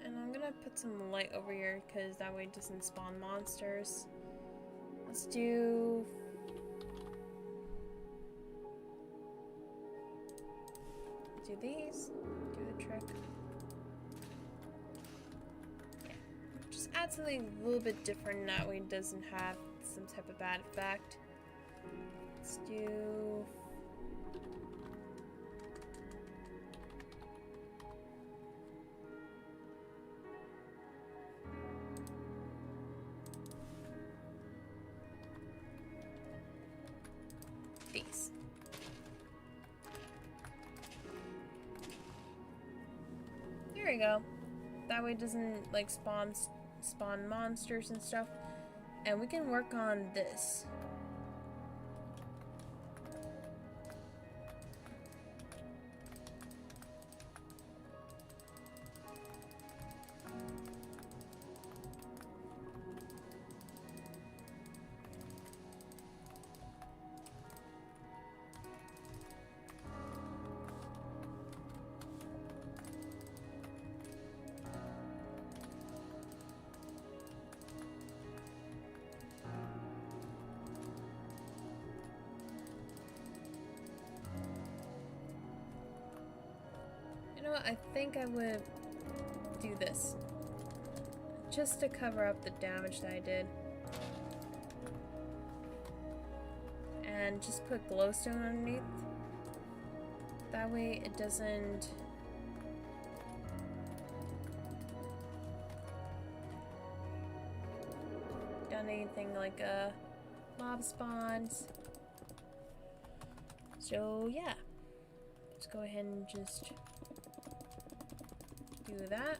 And I'm gonna put some light over here because that way it doesn't spawn monsters. Let's do these. Do the trick. Just add something a little bit different, that way it doesn't have some type of bad effect. Let's do these. There we go. That way it doesn't like spawn monsters and stuff. And we can work on this. You know what? I think I would do this. Just to cover up the damage that I did. And just put glowstone underneath. That way it doesn't done anything like mob spawns. So yeah. Let's go ahead and just do that.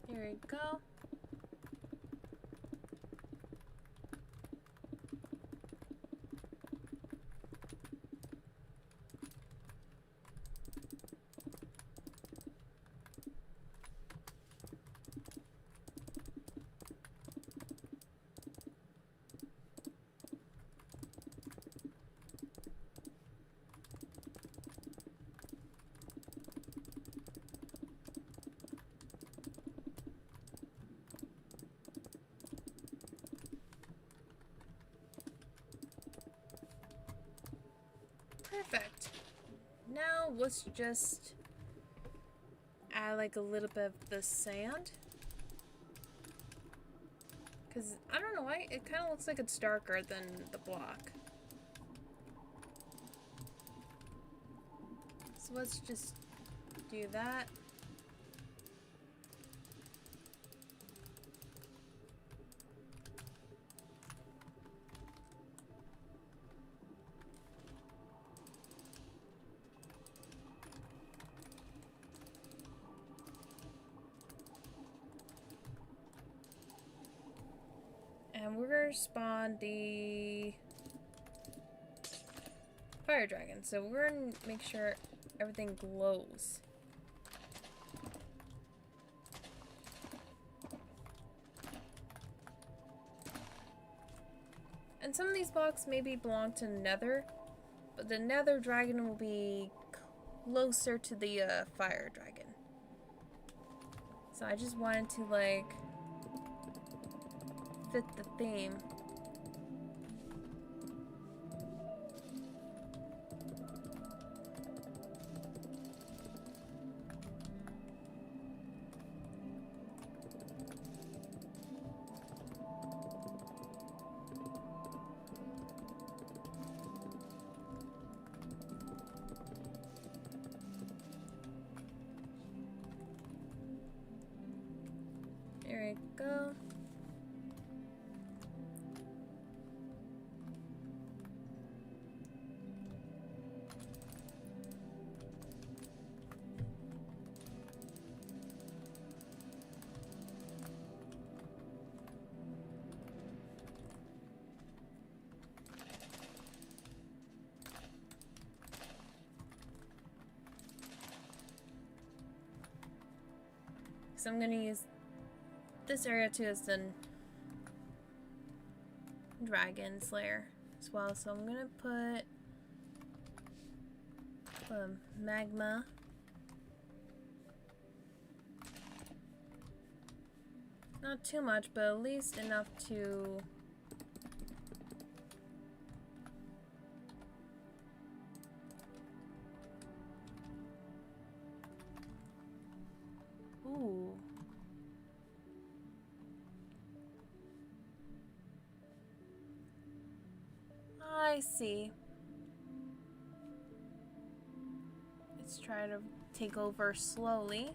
Here we go. Perfect. Now let's just add like a little bit of the sand. Because I don't know why, it kind of looks like it's darker than the block. So let's just do that. And we're gonna spawn the fire dragon. So we're gonna make sure everything glows. And some of these blocks maybe belong to Nether, but the Nether dragon will be closer to the fire dragon. So I just wanted to like fit the theme. There we go. So I'm gonna use this area too as the dragon slayer as well. So I'm gonna put magma. Not too much, but at least enough to ooh. I see. Let's try to take over slowly.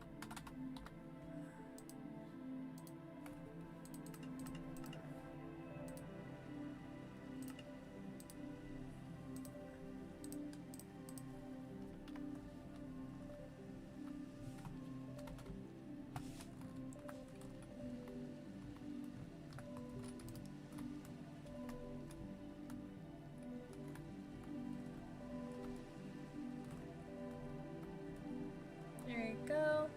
There you go.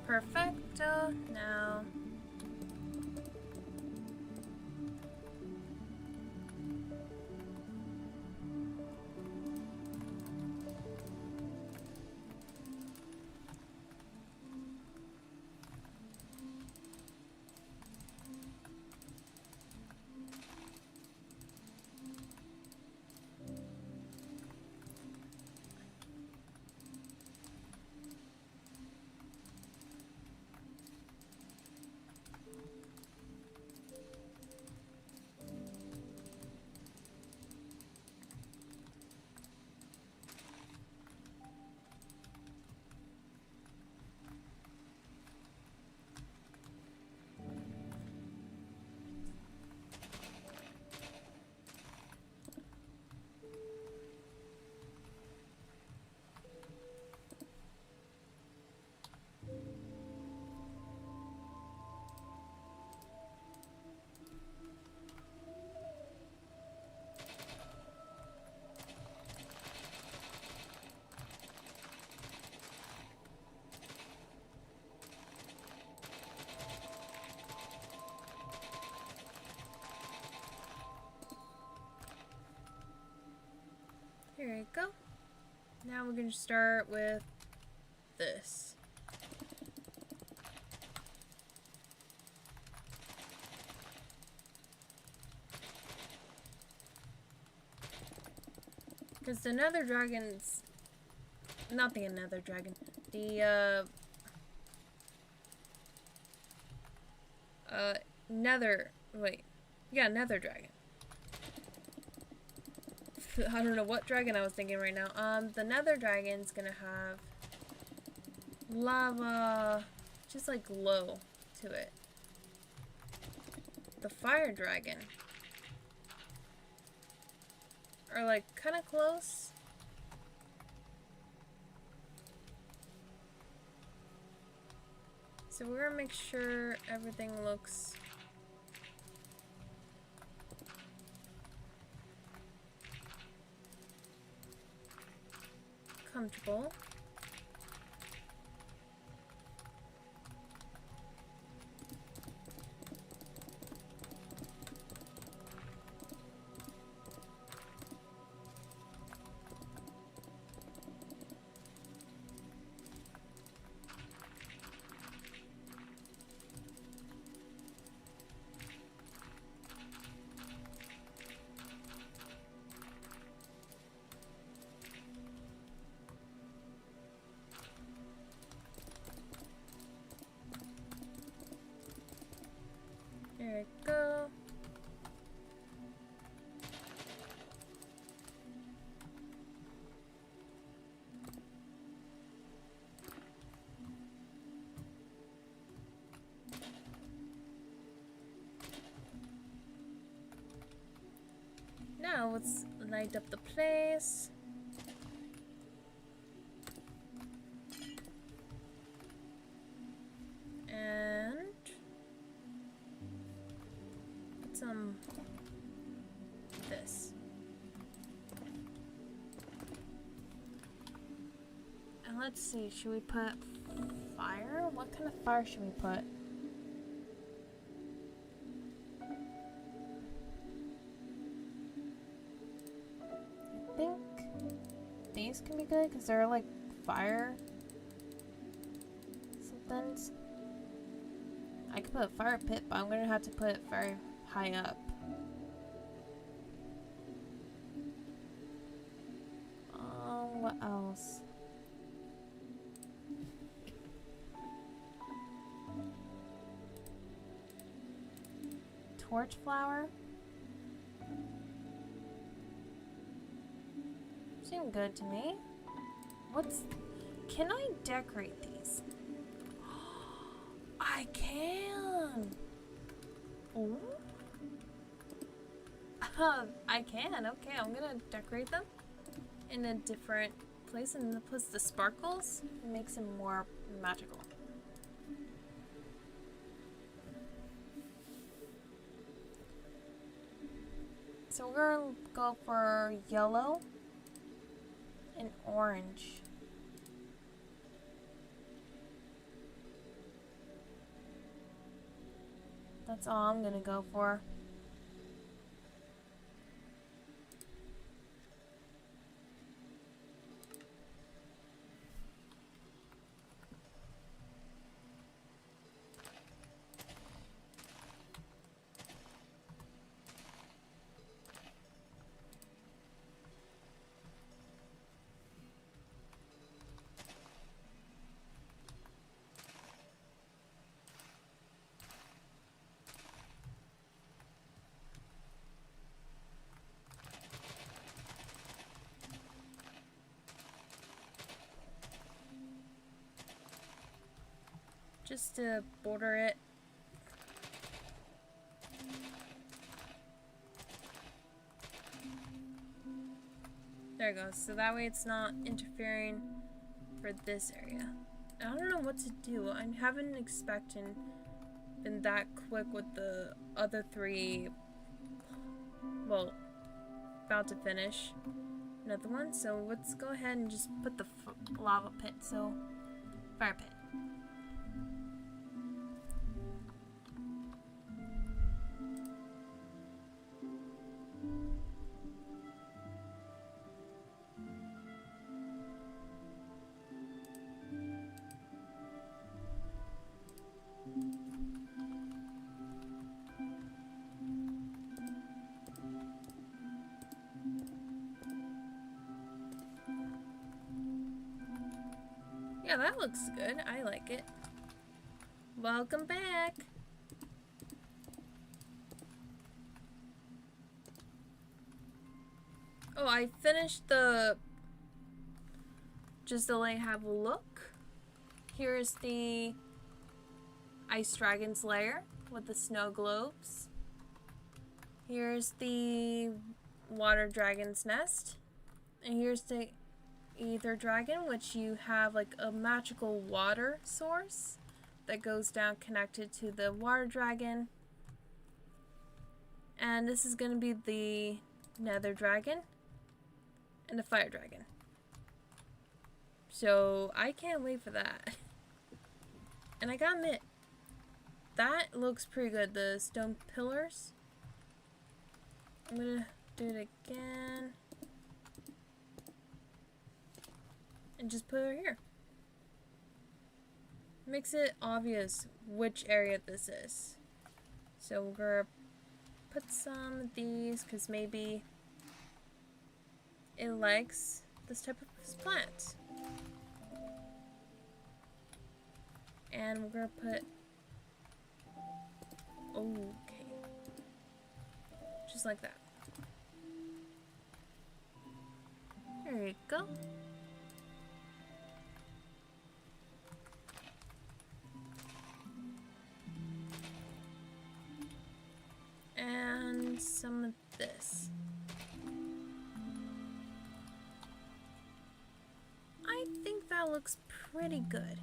Perfecto. Now you go. Now we're going to start with this. Because the nether dragons... Not the nether dragon. The, nether... Wait. Yeah, nether dragon. I don't know what dragon I was thinking right now. The nether dragon's gonna have lava just like glow to it. The fire dragon are like kind of close. So we're gonna make sure everything looks comfortable. There we go. Now let's light up the place. And put some this. And let's see, should we put fire? What kind of fire should we put? I think these can be good because they're like fire something. I could put a fire pit, but I'm gonna have to put it very high up. What else? Torch flower? Seem good to me. Can I decorate these? I can! Ooh. I can, okay, I'm gonna decorate them in a different place, and plus the sparkles makes them more magical. So we're gonna go for yellow and orange. That's all I'm gonna go for. Just to border it. There it goes. So that way it's not interfering for this area. I don't know what to do. I haven't been that quick with the other three. Well, about to finish another one. So let's go ahead and just put the lava pit. So, fire pit. Yeah, that looks good. I like it. Welcome back. Oh, I finished the... Just to like have a look. Here's the Ice Dragon's lair with the snow globes. Here's the Water Dragon's nest. And here's the Ether Dragon, which you have like a magical water source that goes down connected to the Water Dragon. And this is going to be the Nether Dragon and the Fire Dragon. So I can't wait for that. And I gotta admit, that looks pretty good, the stone pillars. I'm gonna do it again. And just put it here. Makes it obvious which area this is. So we're gonna put some of these because maybe it likes this type of plant. And we're gonna put, okay, just like that. There you go. And some of this. I think that looks pretty good.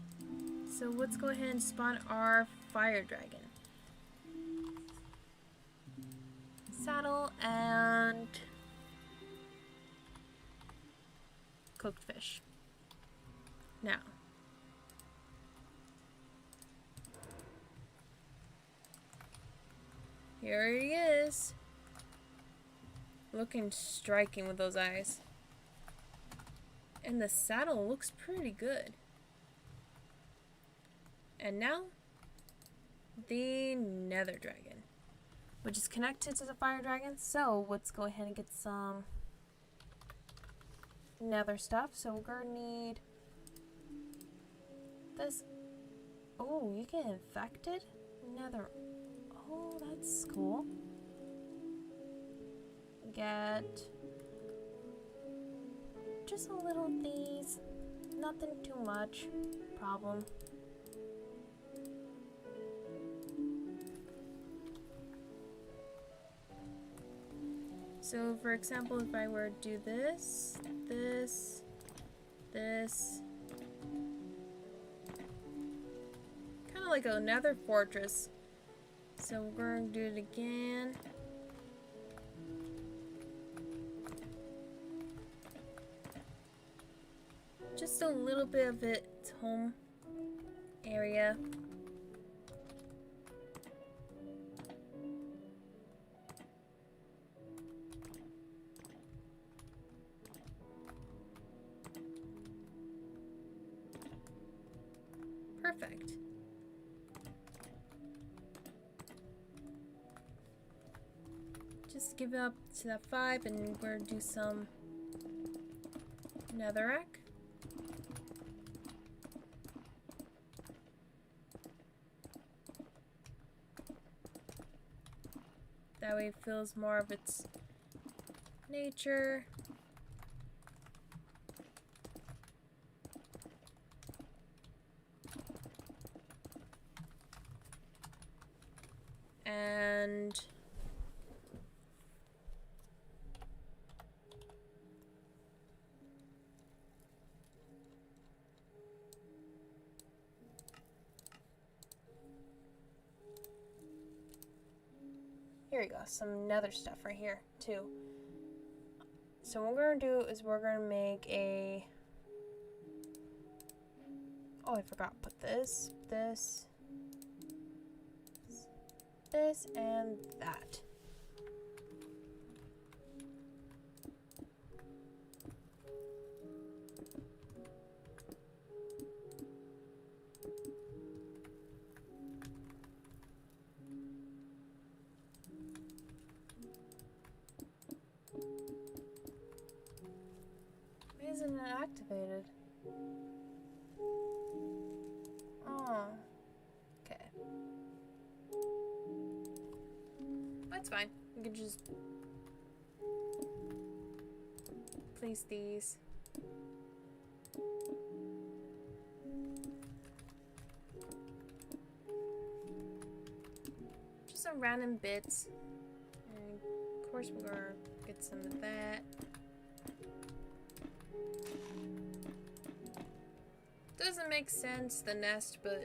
So let's go ahead and spawn our Fire Dragon. Saddle and cooked fish. Now, here he is. Looking striking with those eyes. And the saddle looks pretty good. And now, the Nether Dragon, which is connected to the Fire Dragon. So let's go ahead and get some Nether stuff. So we're gonna need this. Oh, you get infected? Nether. Oh, that's cool. Get just a little of these. Nothing too much. Problem. So, for example, if I were to do this, this, kind of like a nether fortress. So we're going to do it again. Just a little bit of its home area. Perfect. Just give it up to that 5 and we're gonna do some netherrack. That way it feels more of its nature. And here we go, some nether stuff right here too. So what we're gonna do is we're gonna make a, oh, I forgot to put this, and that. Why isn't it activated? That's fine. We can just place these. Just some random bits. And of course we're gonna get some of that. Doesn't make sense, the nest, but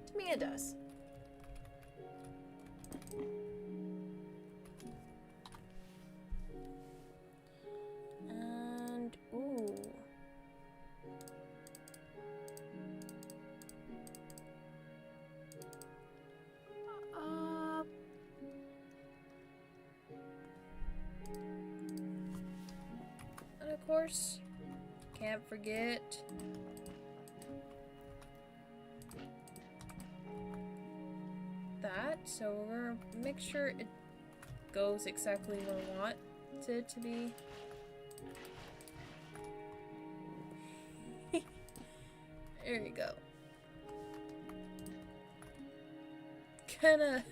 to me it does. And, ooh. And of course, can't forget that, so we're gonna make sure it goes exactly where we want it to be. There you go. Kinda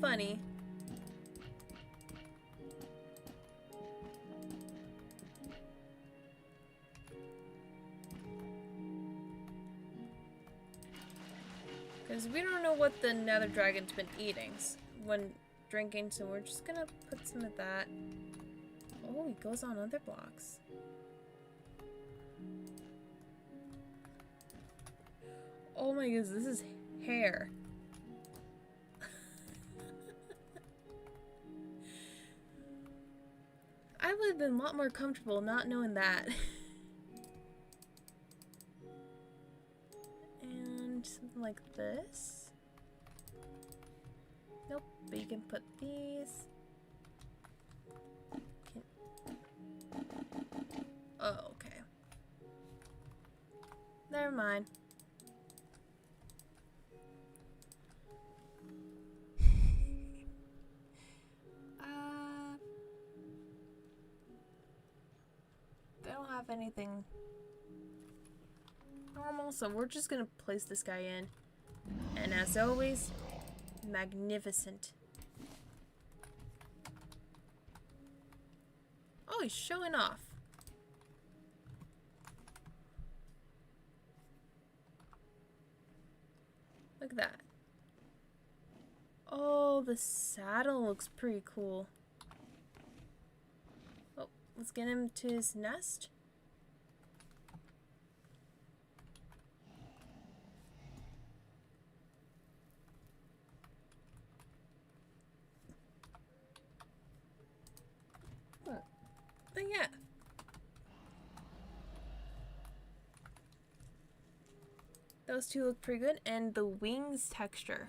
funny. Because we don't know what the nether dragon's been eating when drinking, so we're just gonna put some of that. Oh, he goes on other blocks. Oh my goodness, this is hair. I would have been a lot more comfortable not knowing that. And something like this. Nope, but you can put these. Oh, okay. Never mind. They don't have anything normal, so we're just gonna place this guy in. And as always, magnificent. Oh, he's showing off. Look at that. Oh, the saddle looks pretty cool. Oh, let's get him to his nest. But yeah. Those two look pretty good, and the wings texture.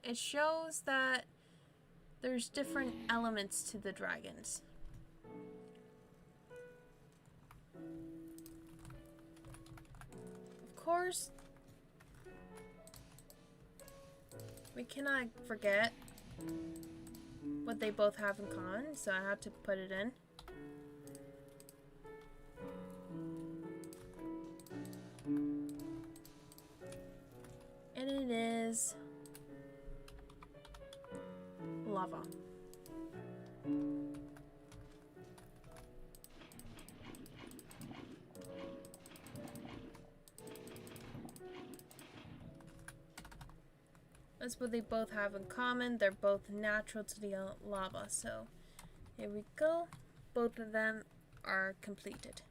It shows that there's different elements to the dragons. Of course, we cannot forget what they both have in common, so I have to put it in. And it is lava. That's what they both have in common. They're both natural to the lava. So here we go. Both of them are completed.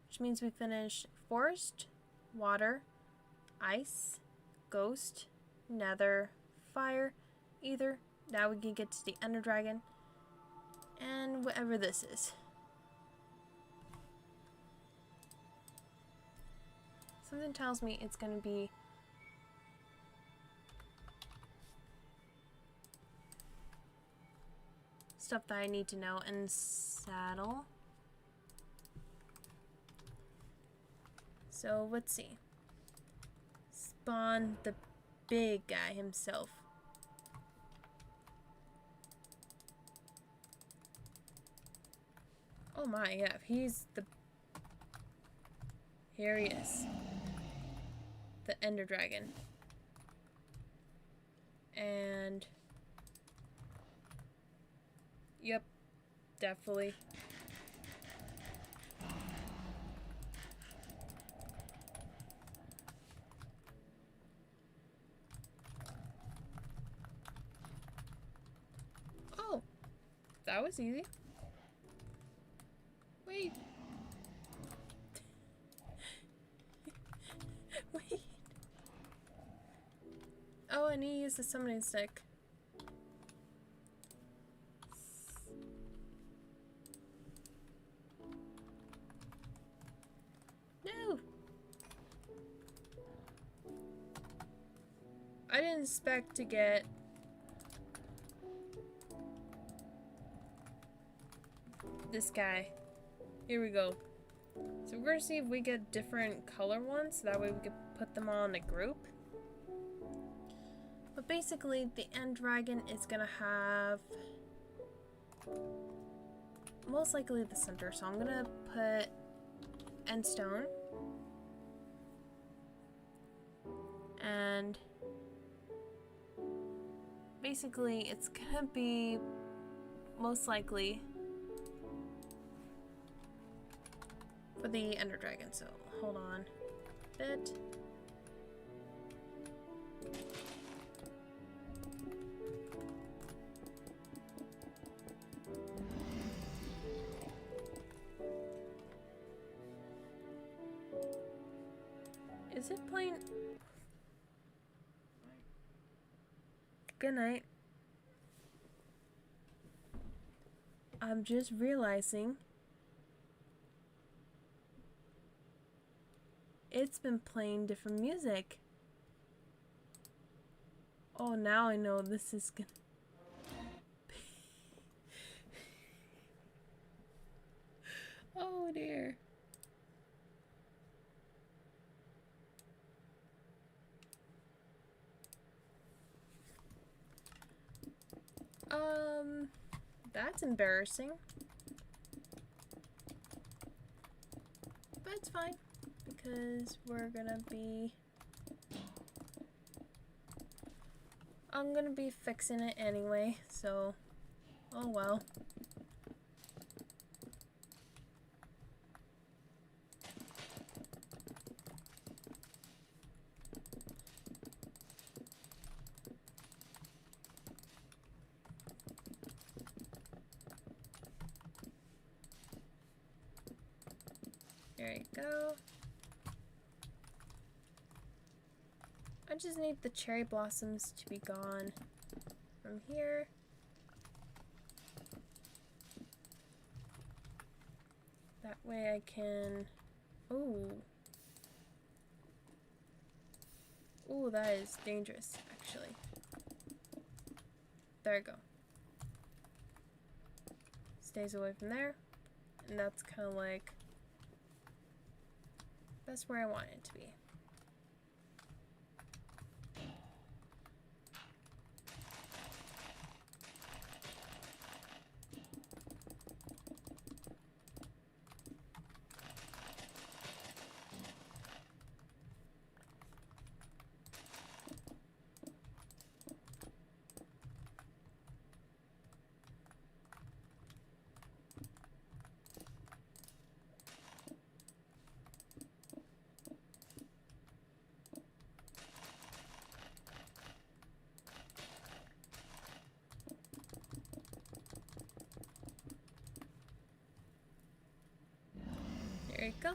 Which means we finish forest, water, ice, ghost, nether, fire, ether. Now we can get to the ender dragon and whatever this is. Something tells me it's going to be stuff that I need to know. And saddle. So let's see. Spawn the big guy himself. Oh my, yeah, he's the... Here he is. The Ender Dragon. And... Yep, definitely. Oh, that was easy. Wait. Wait. Oh, and he used the summoning stick. No! I didn't expect to get... this guy. Here we go. So we're gonna see if we get different color ones, so that way we can put them all in a group. But basically, the End Dragon is gonna have most likely the center. So I'm gonna put End Stone. And basically, it's gonna be most likely for the Ender Dragon, so hold on a bit. Is it playing? Good night. I'm just realizing it's been playing different music. Oh, now I know this is gonna... Oh dear. That's embarrassing. But it's fine, because we're gonna be... I'm gonna be fixing it anyway, so... Oh well. There you go. I just need the cherry blossoms to be gone from here. That way I can... Ooh. Ooh, that is dangerous, actually. There you go. Stays away from there. And that's kind of like... That's where I want it to be. There you go.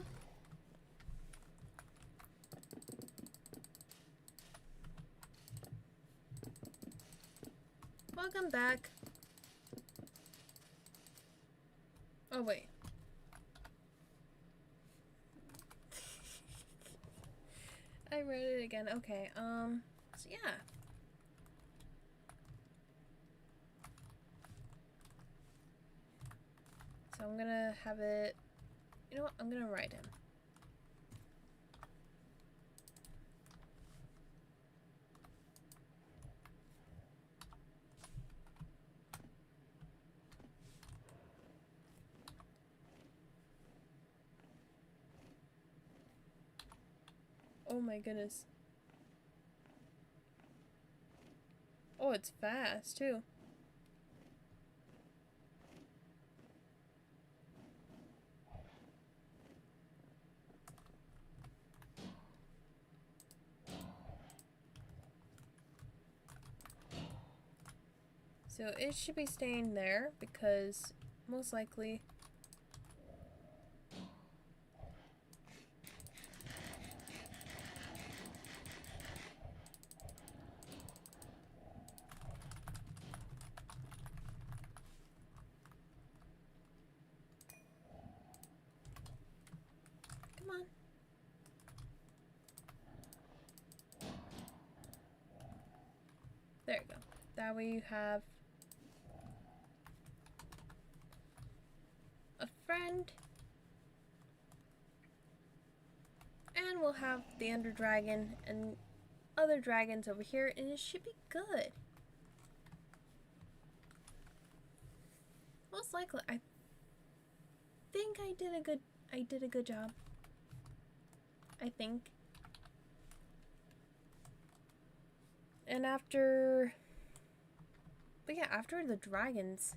Welcome back. Oh, wait. I read it again. Okay, so yeah. So I'm gonna have it... You know what? I'm gonna write him. Oh my goodness. Oh, it's fast too. So it should be staying there because most likely come on. There you go. That way you have a friend. And we'll have the Ender Dragon and other dragons over here, and it should be good. Most likely, I think I did a good job. I think. And after the dragons,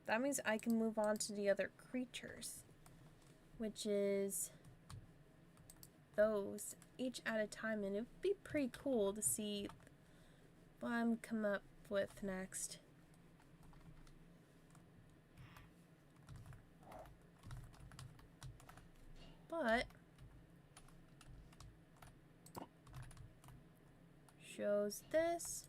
that means I can move on to the other creatures, which is those each at a time, and it would be pretty cool to see what I'm come up with next. But shows this.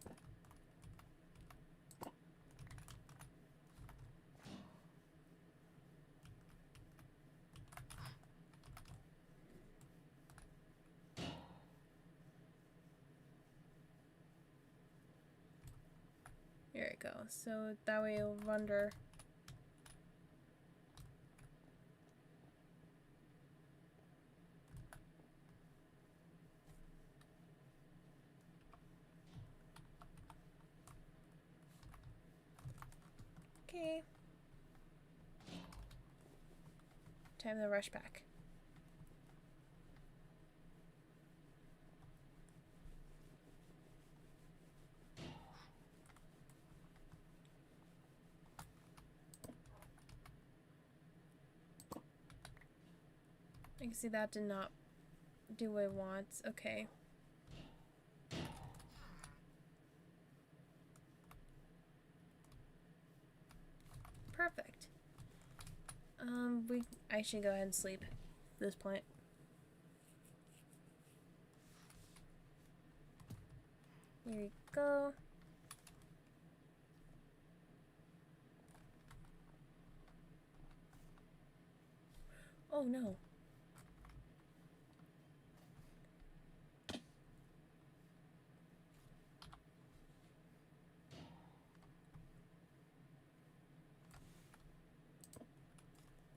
There we go. So that way you'll wonder. Okay. Time to rush back. I can see that did not do what it wants. Okay. Perfect. I should go ahead and sleep at this point. Here we go. Oh no.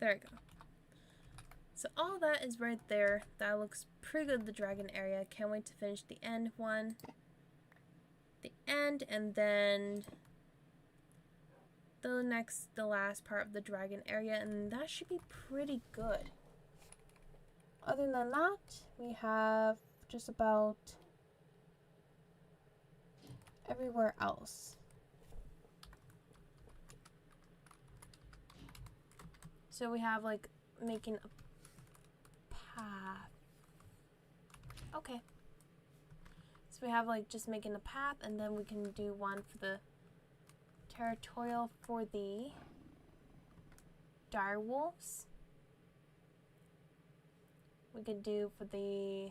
There we go. So all that is right there. That looks pretty good, the dragon area. Can't wait to finish the end one. The end, and then the last part of the dragon area, and that should be pretty good. Other than that, we have just about everywhere else. So we have like making a path. Okay. So we have like just making a path, and then we can do one for the territorial for the dire wolves. We could do for the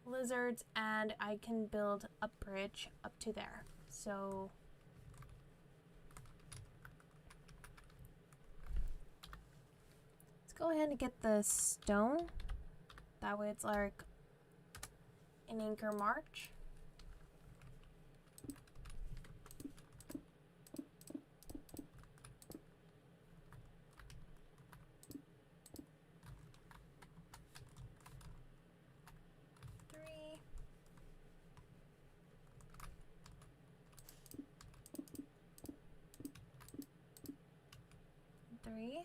lizards, and I can build a bridge up to there. So let's go ahead and get the stone. That way it's like an anchor march. Three.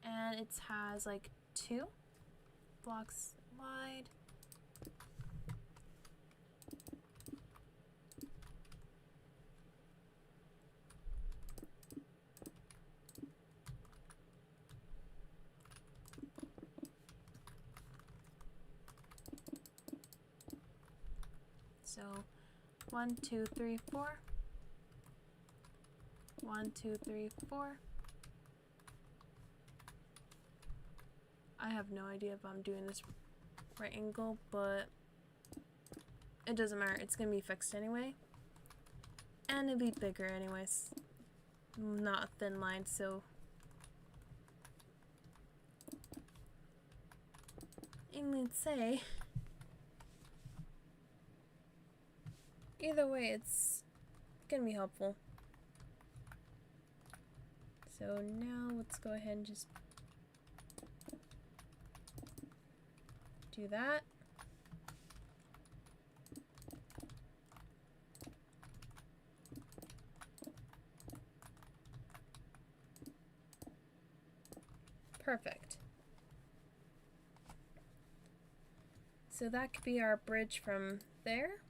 And it has like 2 blocks wide. So 1, 2, 3, 4. 1, 2, 3, 4. I have no idea if I'm doing this right angle, but it doesn't matter. It's gonna be fixed anyway. And it'll be bigger anyways. Not a thin line, so I mean, say either way, it's gonna be helpful. So now let's go ahead and just do that. Perfect. So that could be our bridge from there.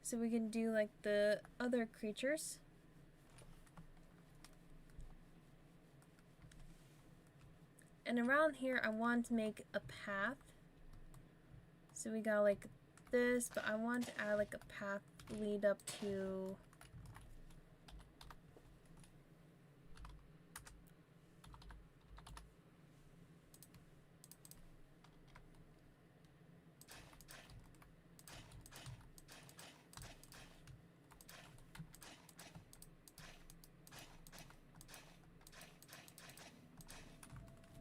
So we can do like the other creatures. And around here I want to make a path. So we got like this, but I want to add like a path lead up to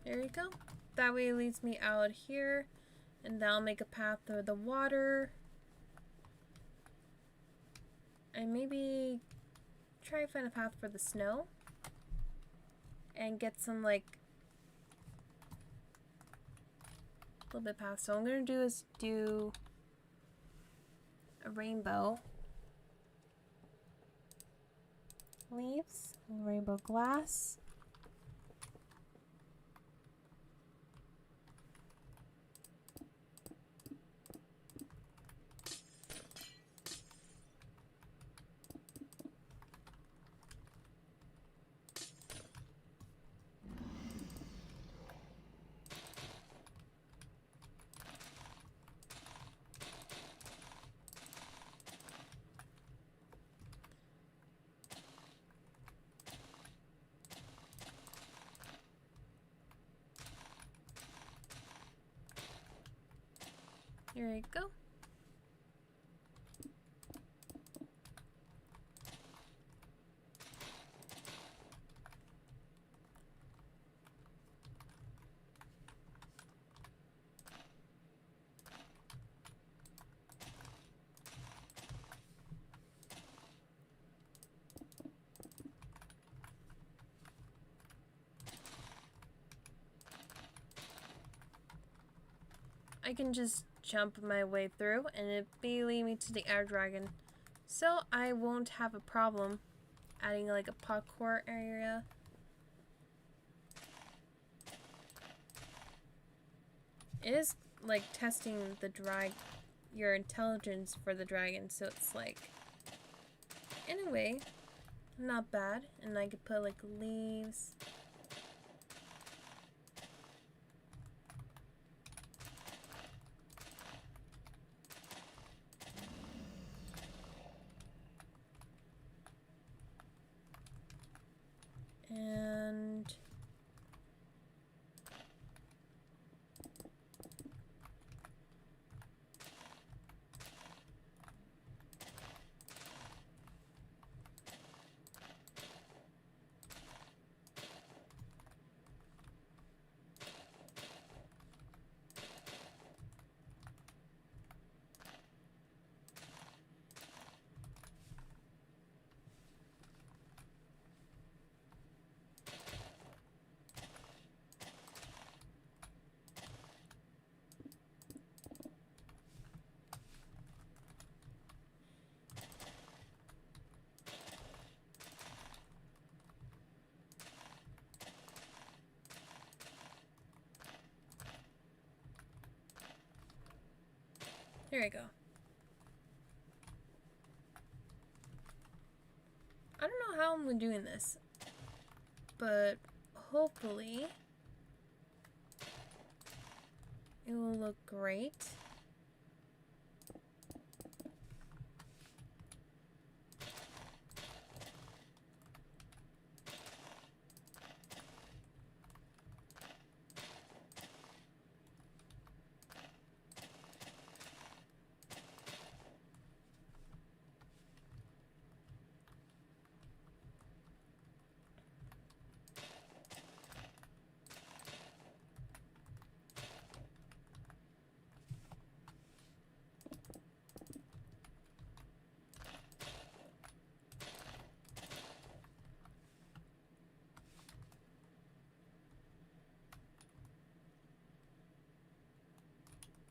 there you go. That way it leads me out here, and that'll make a path through the water. And maybe try to find a path for the snow. And get some like a little bit path. So what I'm gonna do is do a rainbow. Leaves, rainbow glass. Here you go. I can just jump my way through and it be lead me to the air dragon. So I won't have a problem adding like a parkour area. It is like testing your intelligence for the dragon, so it's like in a way not bad. And I could put like leaves. And There we go. I don't know how I'm doing this, but hopefully it will look great.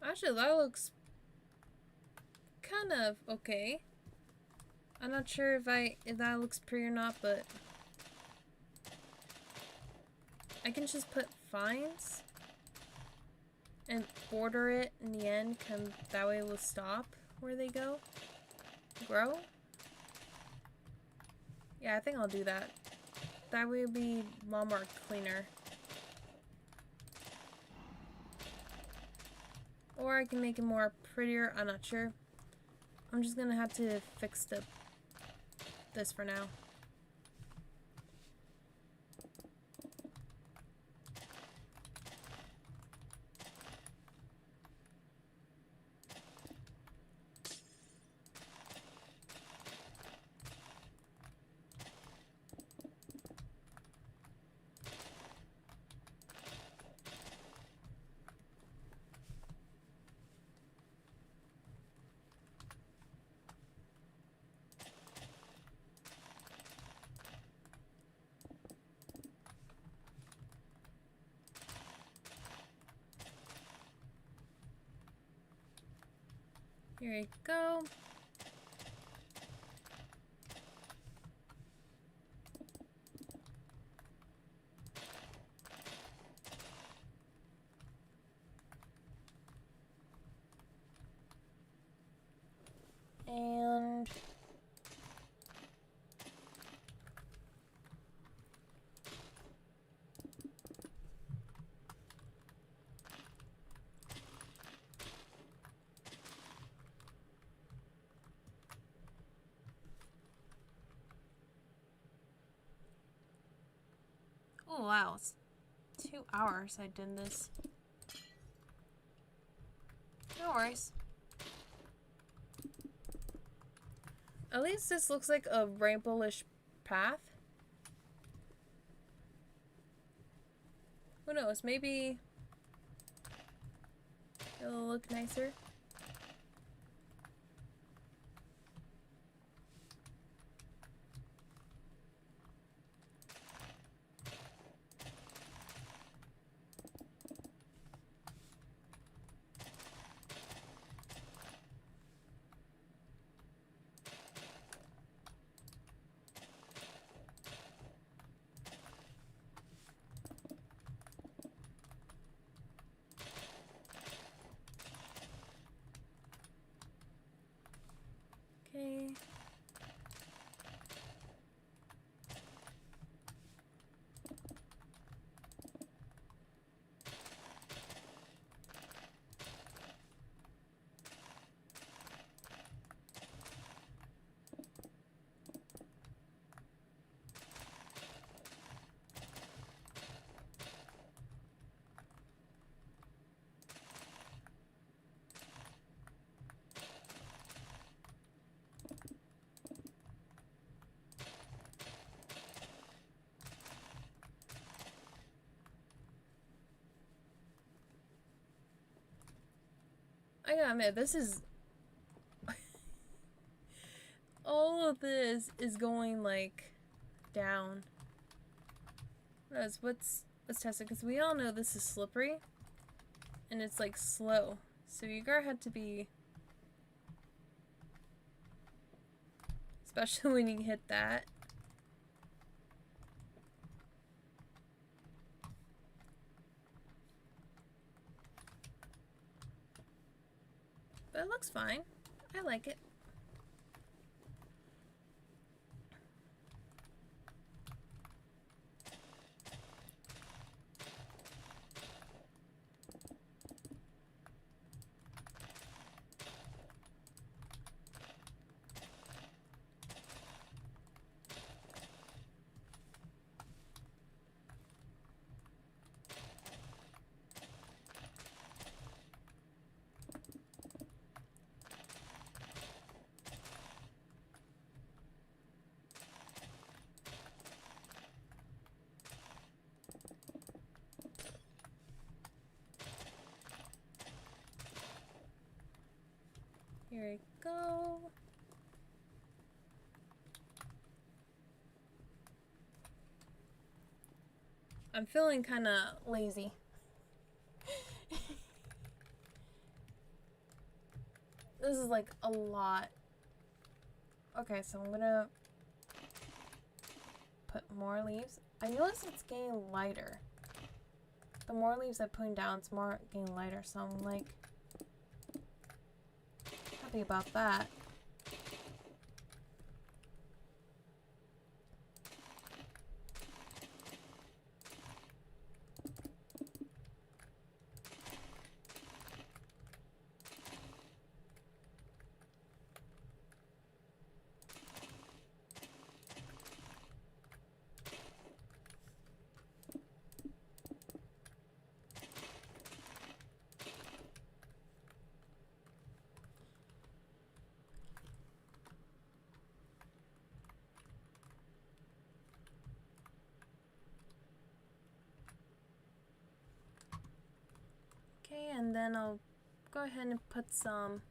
Actually, that looks kind of okay. I'm not sure if that looks pretty or not, but I can just put vines and border it in the end, that way it will stop where they grow. Yeah, I think I'll do that. That way it'll be a lot more cleaner. Or I can make it more prettier, I'm not sure. I'm just gonna have to fix this for now. Here we go. And oh wow, it's 2 hours I did this. No worries. At least this looks like a rainbowish path. Who knows, maybe it'll look nicer. Okay. I gotta admit, this is all of this is going like down. Let's test it, because we all know this is slippery and it's like slow, so you're gonna have to be, especially when you hit that. But it looks fine. I like it. Here we go. I'm feeling kind of lazy. This is like a lot. Okay, so I'm gonna put more leaves. I notice it's getting lighter. The more leaves I'm putting down, it's more getting lighter. So I'm like happy about that. Okay, and then I'll go ahead and put some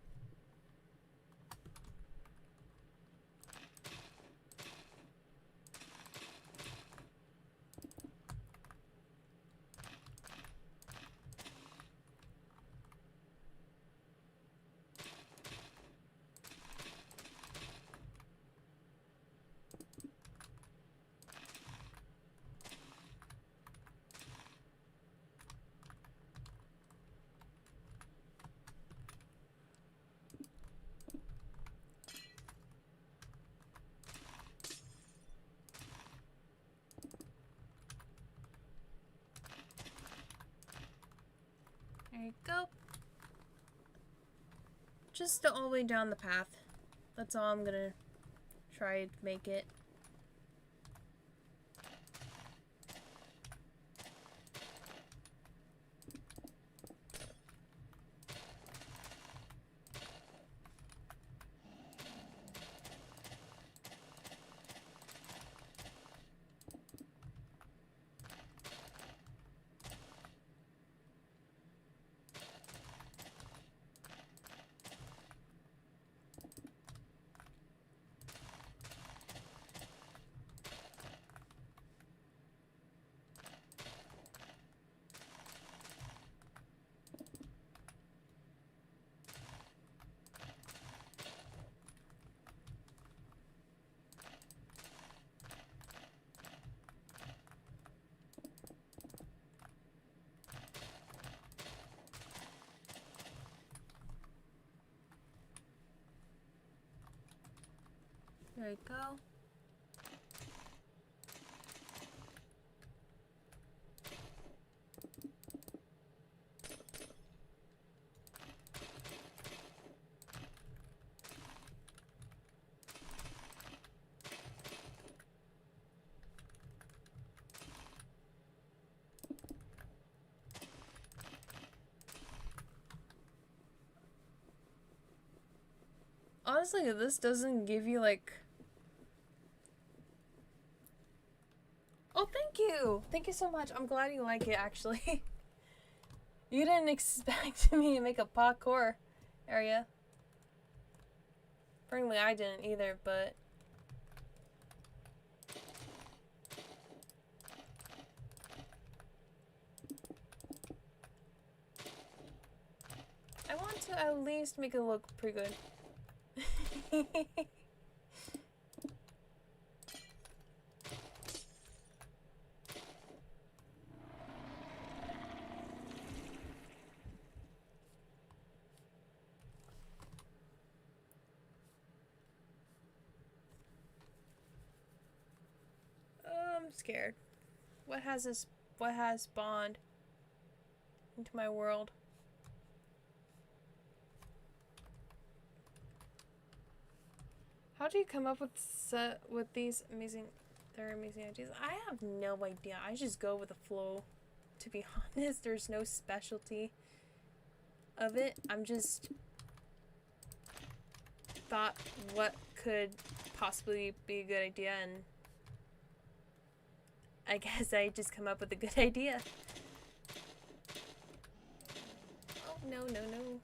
there you go. Just all the way down the path. That's all I'm gonna try to make it. There you go. Honestly, if this doesn't give you like... Oh, thank you! Thank you so much. I'm glad you like it, actually. You didn't expect me to make a parkour area. Frankly, I didn't either, but... I want to at least make it look pretty good. I'm scared. What has spawned into my world? How do you come up with these amazing ideas? I have no idea. I just go with the flow. To be honest, there's no specialty of it. I'm just thought what could possibly be a good idea, and I guess I just come up with a good idea. Oh, no, no, no.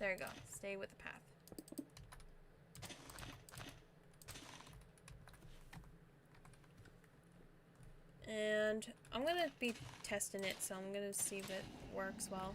There you go. Stay with the path. And I'm gonna be testing it, so I'm gonna see if it works well.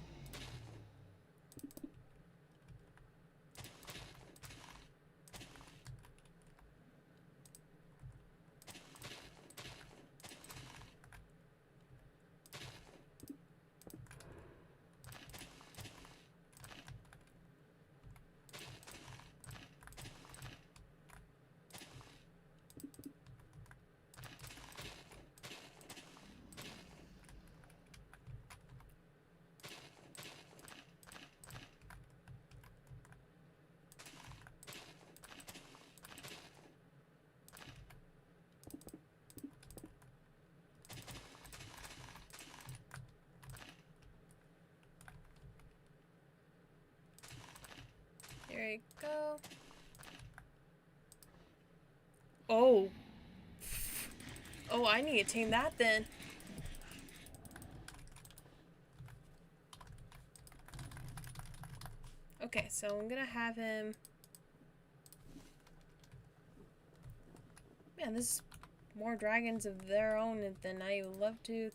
There you go. Oh. Oh, I need to tame that then. Okay, so I'm gonna have him... Man, this is more dragons of their own than I would love to...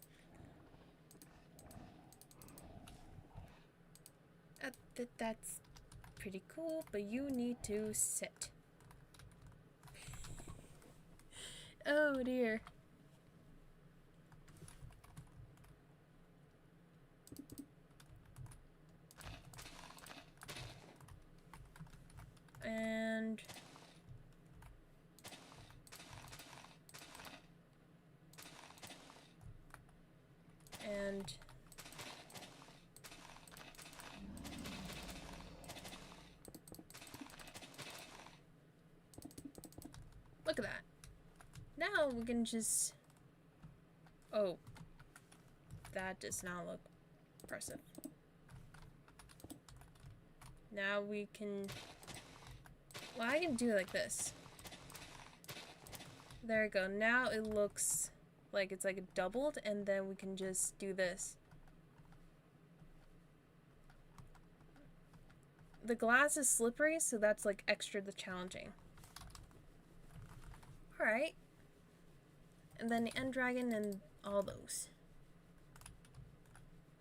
That's pretty cool, but you need to sit. Oh dear. And look at that. Now we can just... Oh. That does not look impressive. Now we can... Well, I can do it like this. There we go. Now it looks like it's like doubled, and then we can just do this. The glass is slippery, so that's like extra challenging. Alright. And then the end dragon and all those.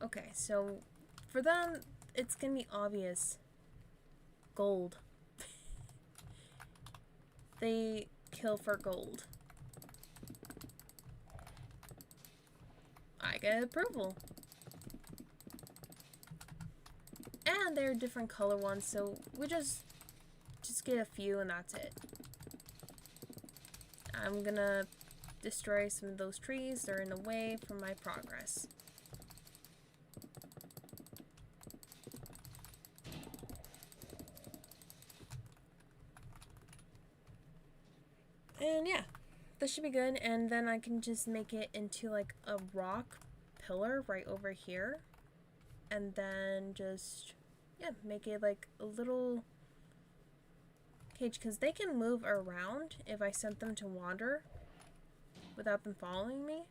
Okay, so for them, it's gonna be obvious. Gold. They kill for gold. I get approval. And they're different color ones, so we just get a few and that's it. I'm gonna destroy some of those trees. They're in the way for my progress. And yeah, this should be good. And then I can just make it into like a rock pillar right over here. And then just, yeah, make it like a little cage. Because they can move around if I sent them to wander without them following me.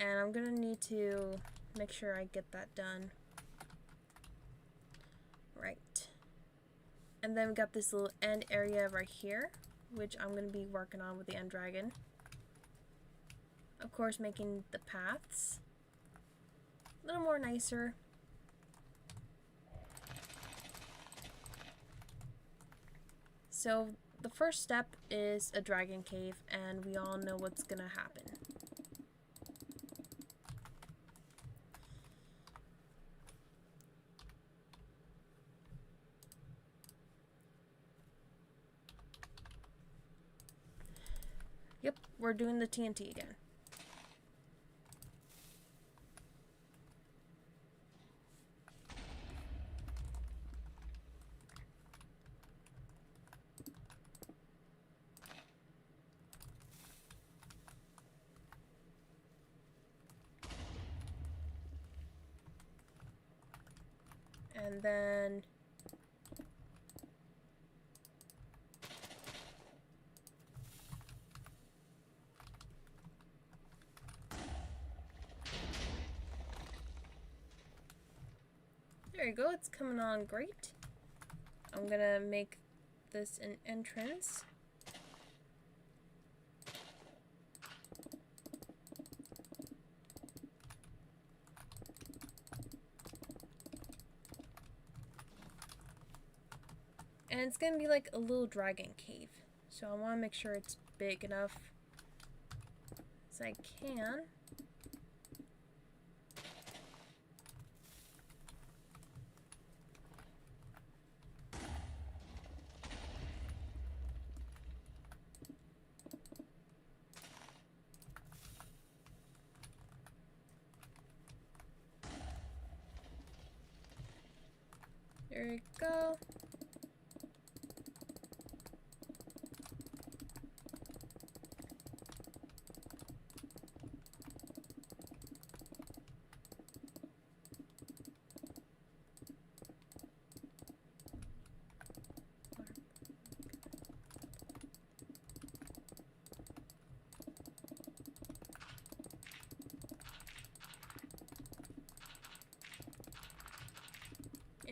And I'm going to need to make sure I get that done. Right. And then we got this little end area right here, which I'm going to be working on with the end dragon. Of course, making the paths a little more nicer. So the first step is a dragon cave, and we all know what's going to happen. Yep, we're doing the TNT again. And then there you go, it's coming on great. I'm gonna make this an entrance. And it's gonna be like a little dragon cave. So I wanna make sure it's big enough as I can. There you go.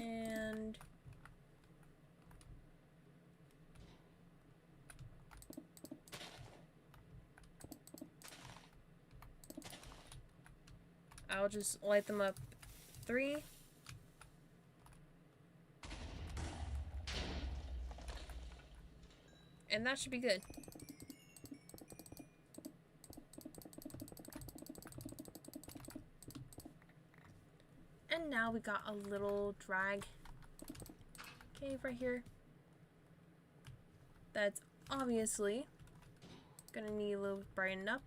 And I'll just light them up 3. And that should be good. And now we got a little drag cave right here. That's obviously gonna need a little brighten up.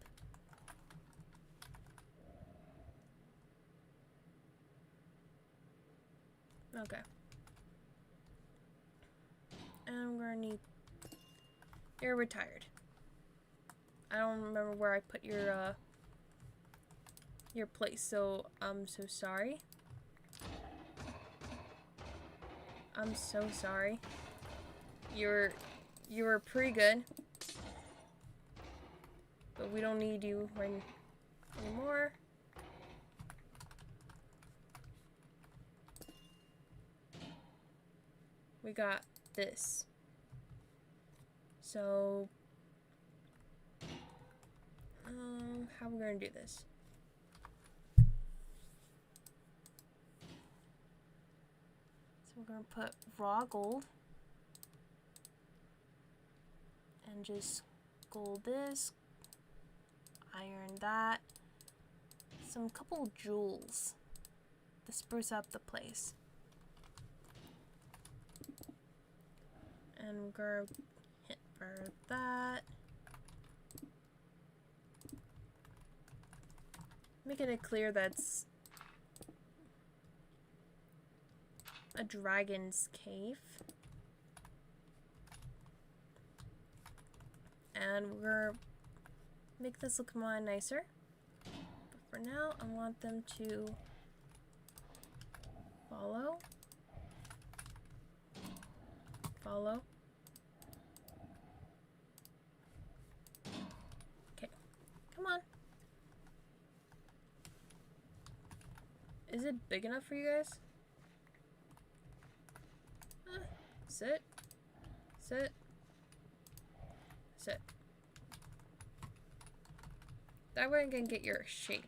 Okay. And I'm gonna need... You're retired. I don't remember where I put your place, so I'm so sorry. I'm so sorry. You were pretty good. But we don't need you anymore. We got this. So, how are we gonna do this? So we're gonna put raw gold and just gold this, iron that, some couple jewels to spruce up the place. And we're gonna hit for that. Making it clear that's a dragon's cave. And we're gonna make this look more nicer. But for now, I want them to follow. Follow. Okay. Come on. Is it big enough for you guys? Sit. Sit. Sit. That way I can get your shape.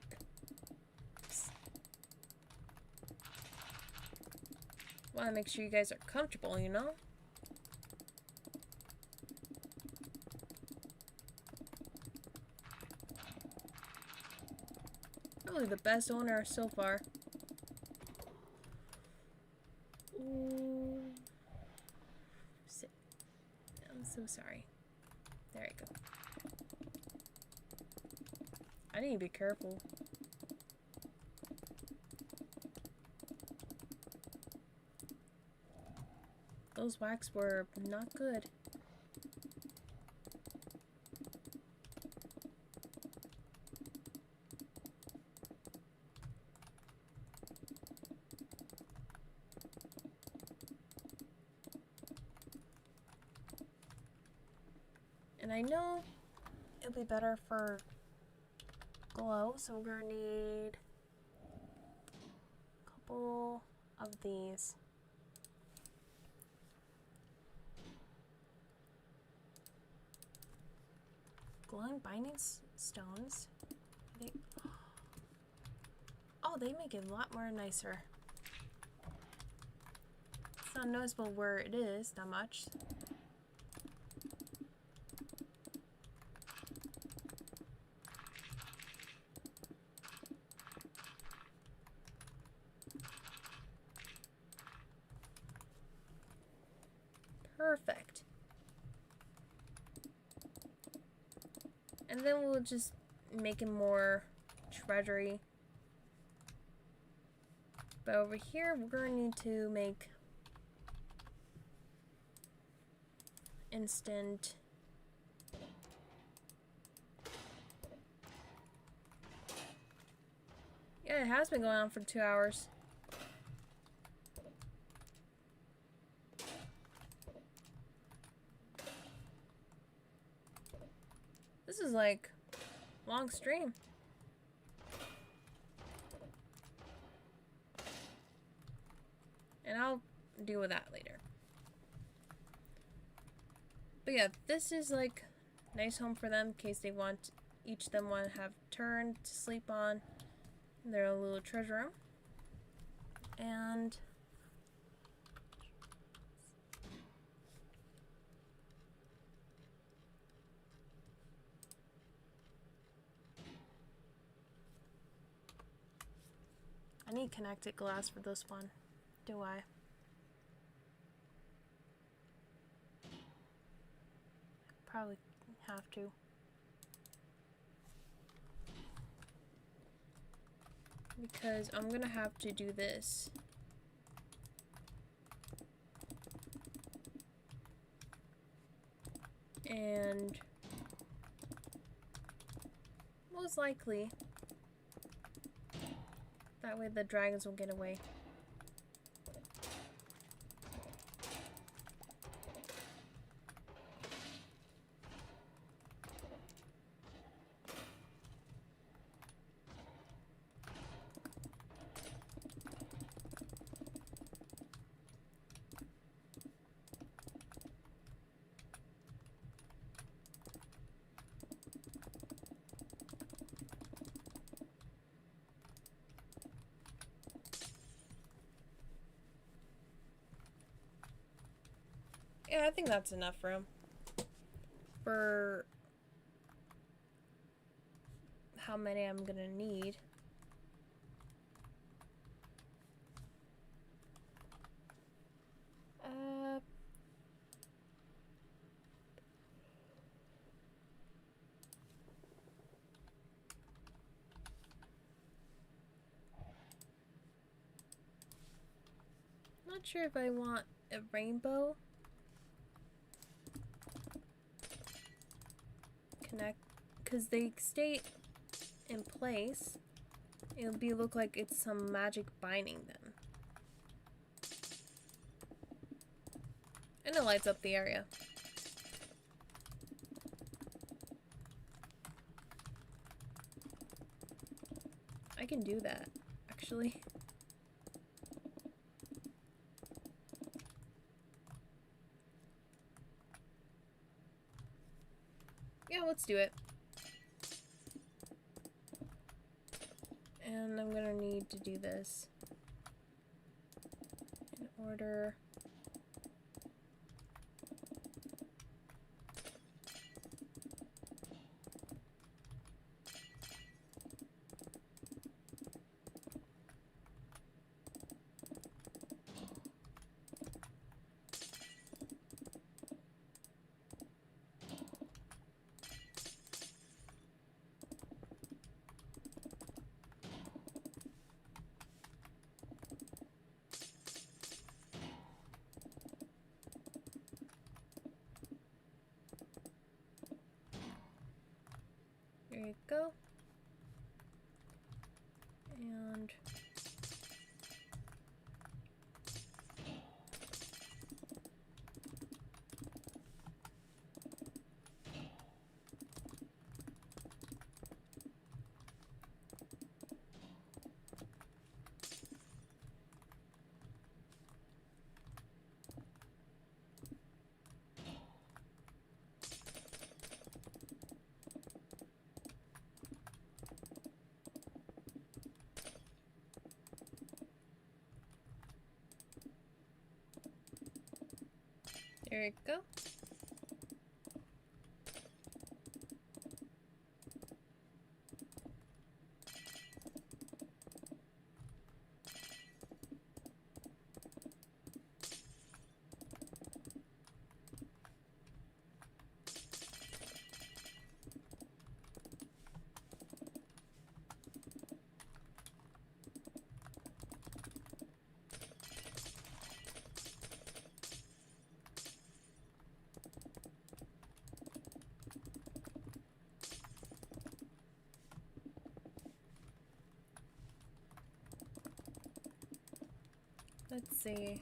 Want to make sure you guys are comfortable, you know? Probably the best owner so far. Ooh. Sit. I'm so sorry. There you go. I need to be careful. Those whacks were not good. And I know it'll be better for glow, so we're gonna need a couple of these. Glowing binding stones. Oh, they make it a lot more nicer. It's not noticeable where it is, not much. Perfect. And then we'll just make it more treasury. But over here, we're going to need to make instant yeah, it has been going on for 2 hours. This is like long stream. And I'll deal with that later. But yeah, this is like nice home for them in case they want, each of them want to have turn to sleep on their little treasure room. And I need connected glass for this one. Do I? Probably have to. Because I'm gonna have to do this. And most likely that way the dragons will get away. Yeah, I think that's enough room for how many I'm gonna need. Not sure if I want a rainbow. Connect, because they stay in place. It'll look like it's some magic binding them. And it lights up the area. I can do that, actually. Yeah, let's do it. And I'm gonna need to do this in order. go. And there we go. Let's see.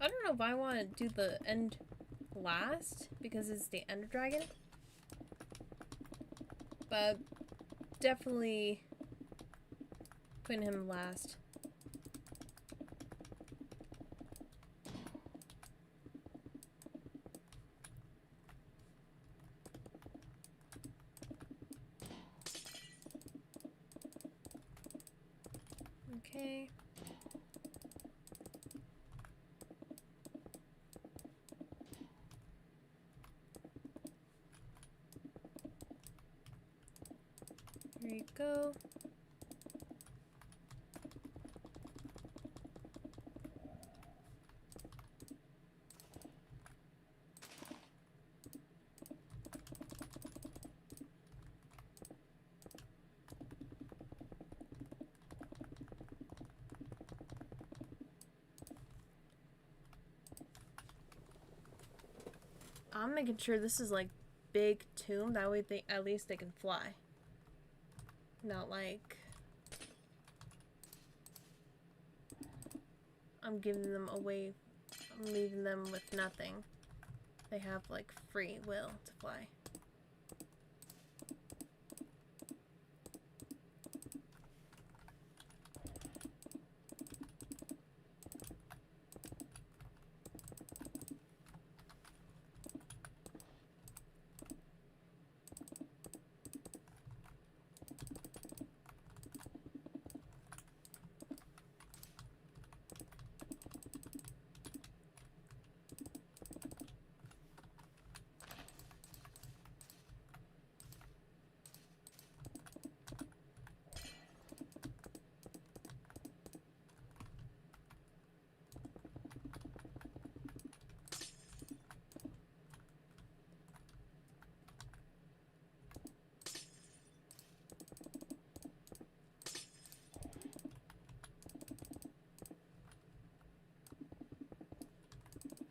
I don't know if I want to do the end last because it's the Ender Dragon, but definitely putting him last. Okay. Here you go. I'm making sure this is like big tomb, that way they at least they can fly. Not like I'm giving them away, I'm leaving them with nothing. They have like free will to fly.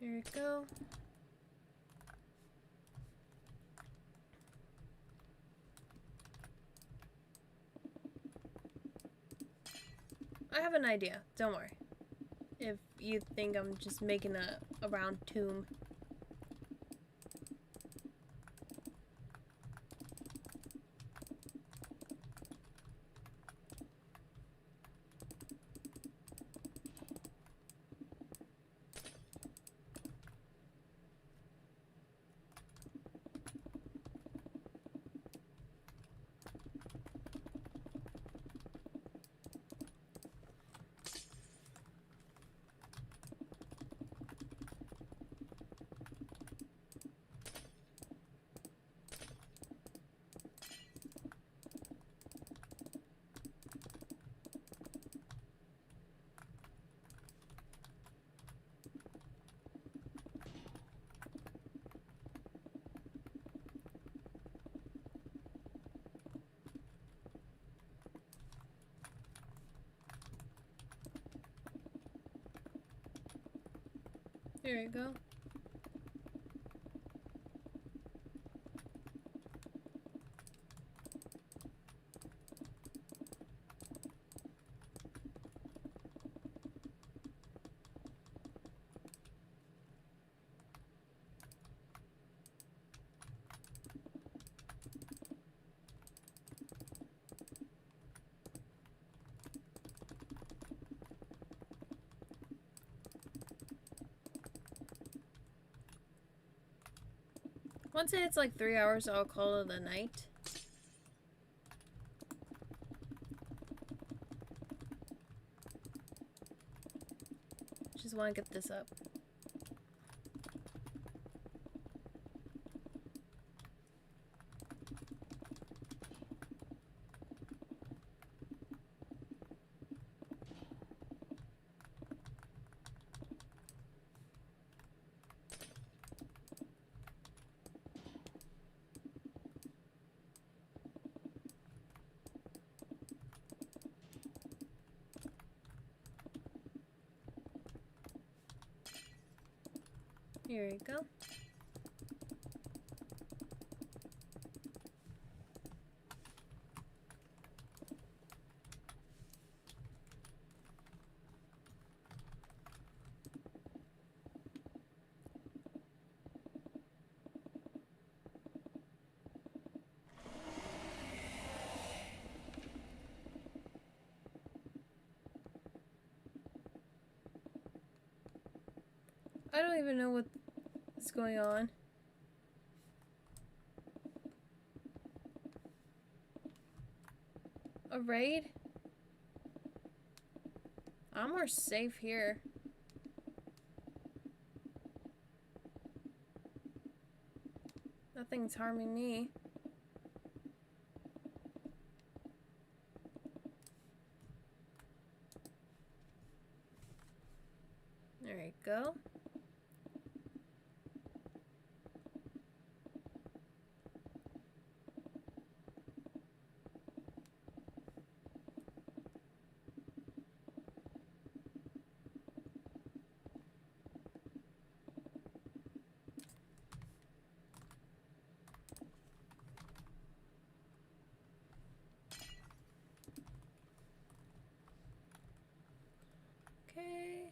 There we go. I have an idea, don't worry. If you think I'm just making a round tomb. There you go. Once it hits like 3 hours, I'll call it a night. Just want to get this up. Here you go. I don't even know what's going on. A raid? I'm more safe here. Nothing's harming me. There you go. Okay.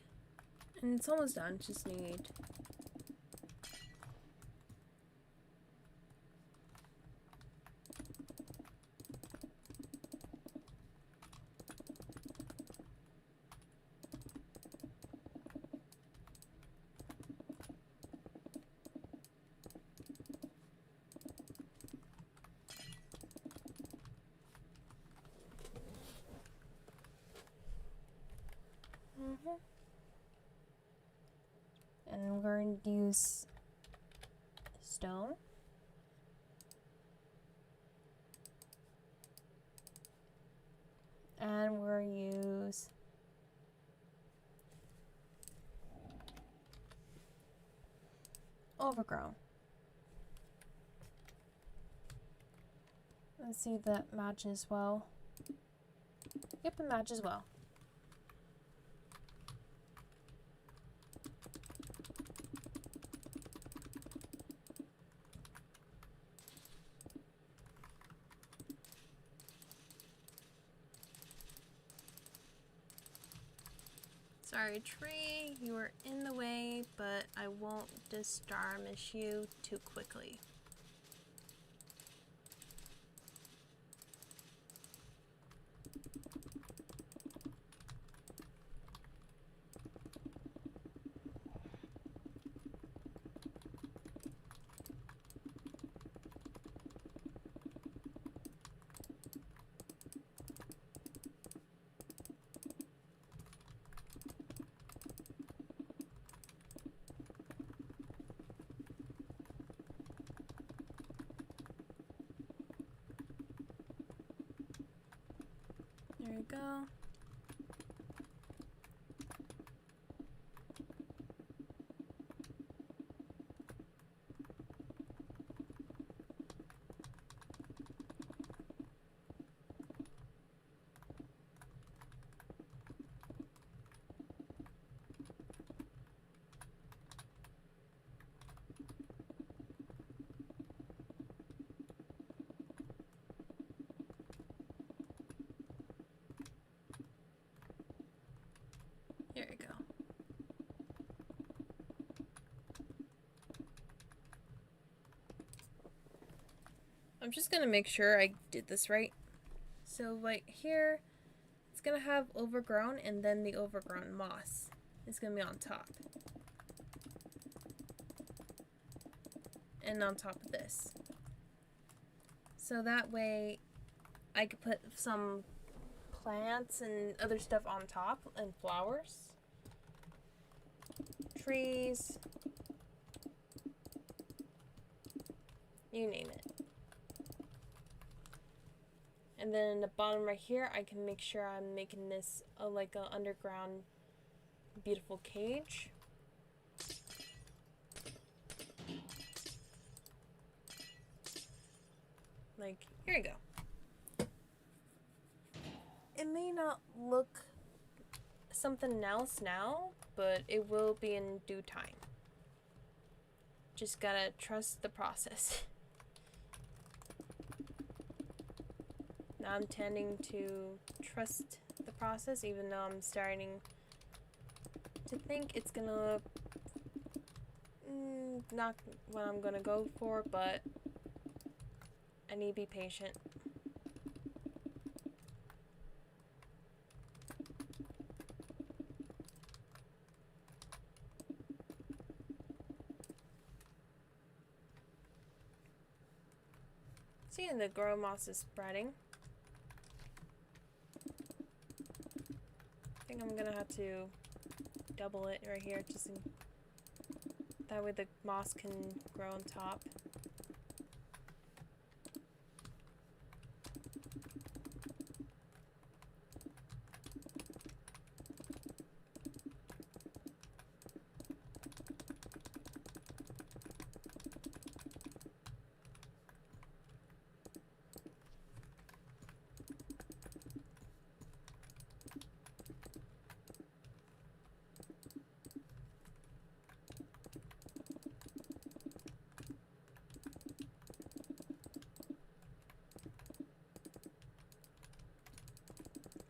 And it's almost done. Just need... And I'm going to use stone. And we're going to use overgrown. Let's see if that matches well. Yep, it matches well. Sorry, tree, you are in the way, but I won't distarmish you too quickly. There you go. Here we go. I'm just gonna make sure I did this right. So right here, it's gonna have overgrown, and then the overgrown moss is gonna be on top. And on top of this. So that way I could put some plants and other stuff on top, and flowers, trees, you name it. And then in the bottom right here, I can make sure I'm making this like an underground beautiful cage. Like, here you go. It may not look something else now, but it will be in due time. Just gotta trust the process. Now I'm tending to trust the process, even though I'm starting to think it's gonna look not what I'm gonna go for, but I need to be patient. See, the grow moss is spreading. I think I'm gonna have to double it right here, just in, that way the moss can grow on top.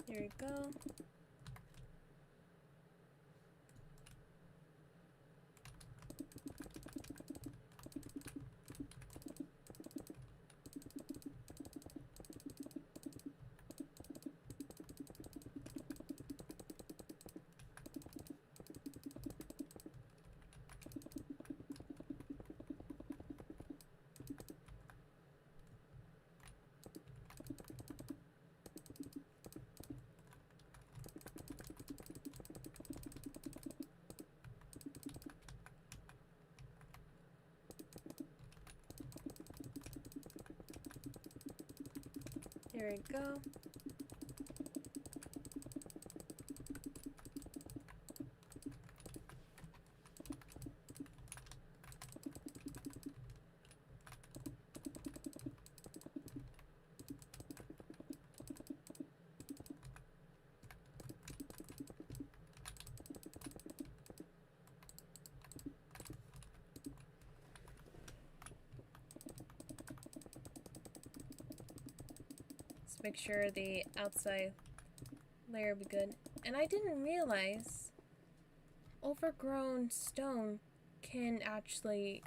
There we go. There we go. Let's make sure the outside layer be good. And I didn't realize overgrown stone can actually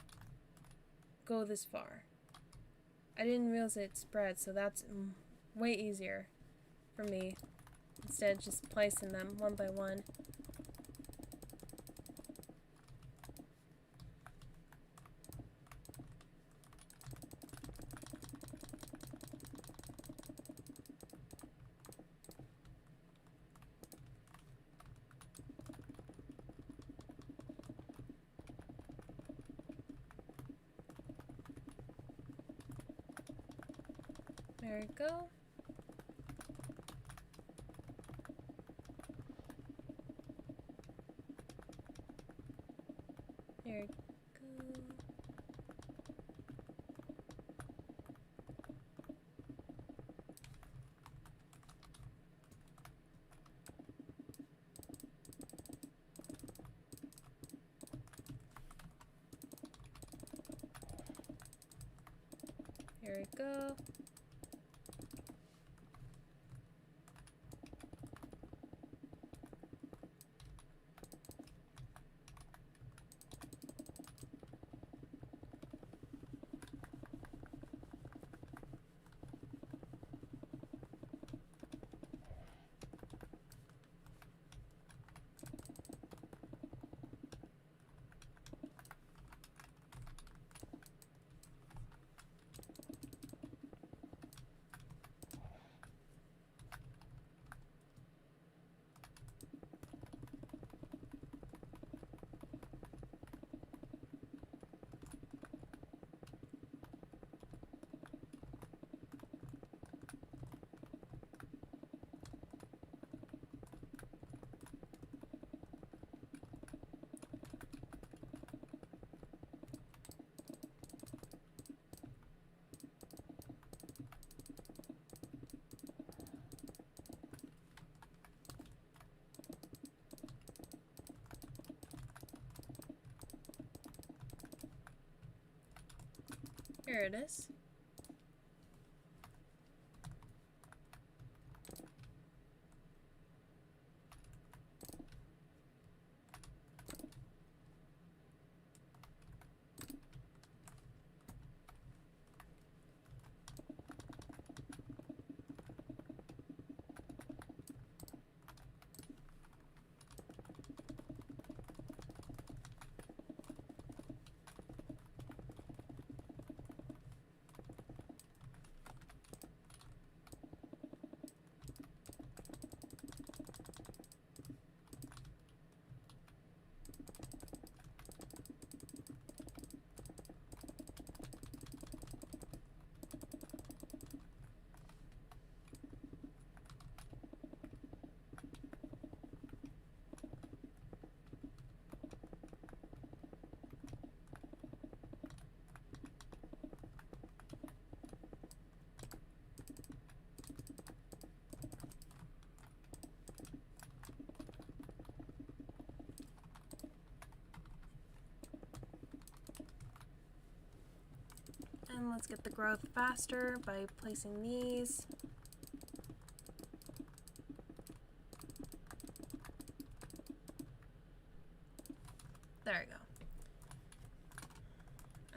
go this far. I didn't realize it spread, so that's way easier for me instead of just placing them one by one. There we go. There we go. Here we go. There it is. And let's get the growth faster by placing these. There we go.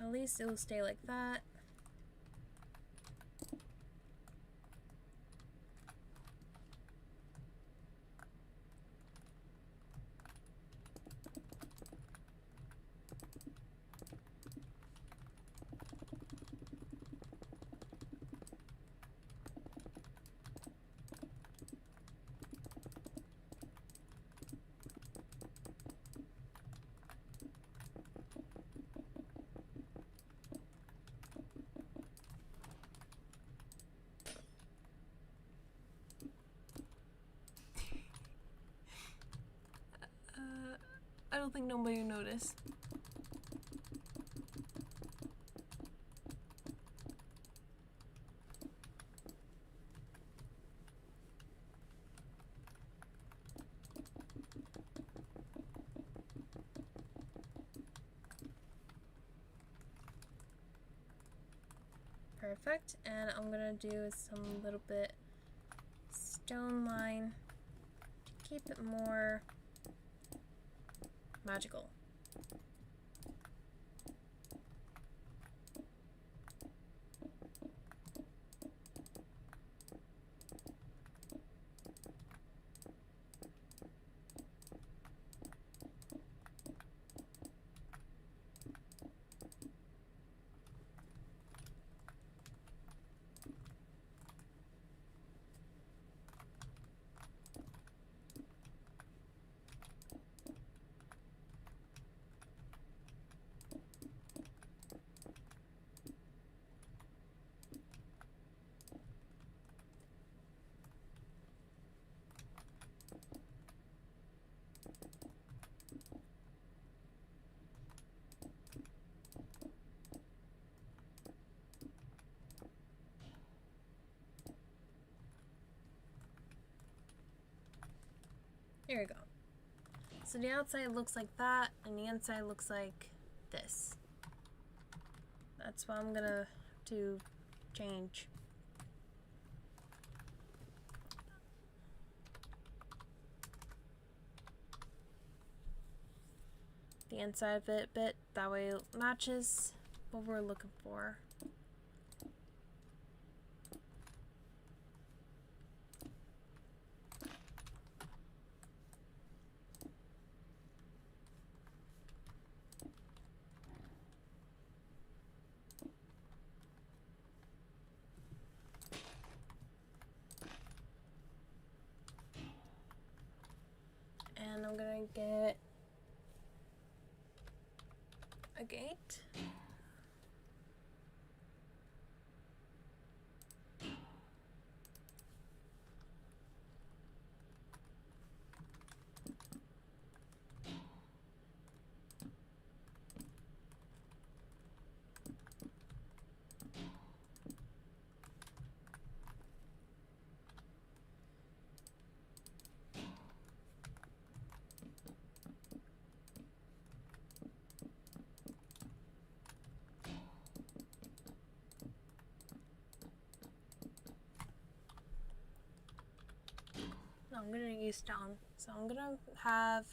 At least it will stay like that. I don't think nobody will notice. Perfect, and I'm gonna do some little bit stone line to keep it more magical. Here we go. So the outside looks like that, and the inside looks like this. That's what I'm gonna do change. The inside of it a bit, that way it matches what we're looking for. And I'm gonna get a gate. No, I'm gonna use stone. So I'm gonna have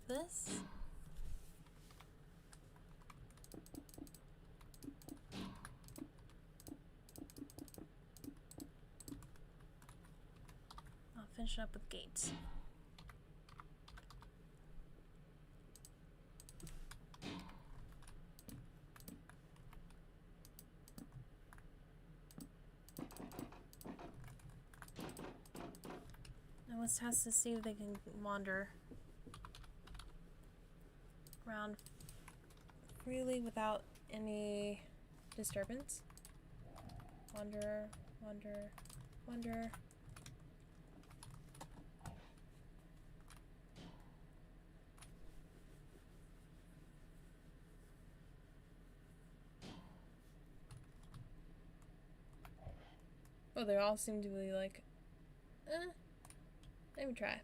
this. I'll finish it up with gates. Now it has to see if they can wander around freely without any disturbance. Wander, wander, wander. Oh, they all seem to be like, let me try.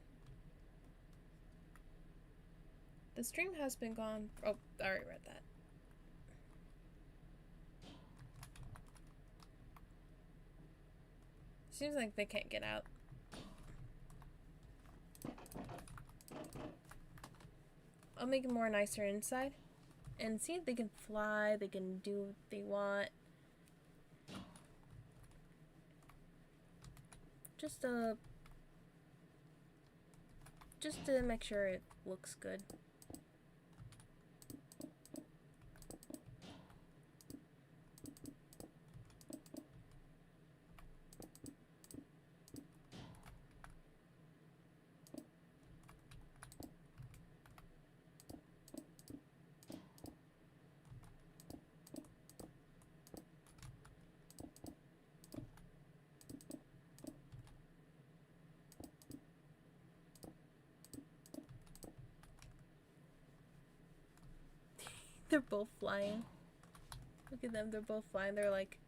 The stream has been gone. Oh, I already read that. Seems like they can't get out. I'll make it more nicer inside. And see if they can fly, they can do what they want. Just to make sure it looks good. They're both flying. Look at them, they're both flying. They're like,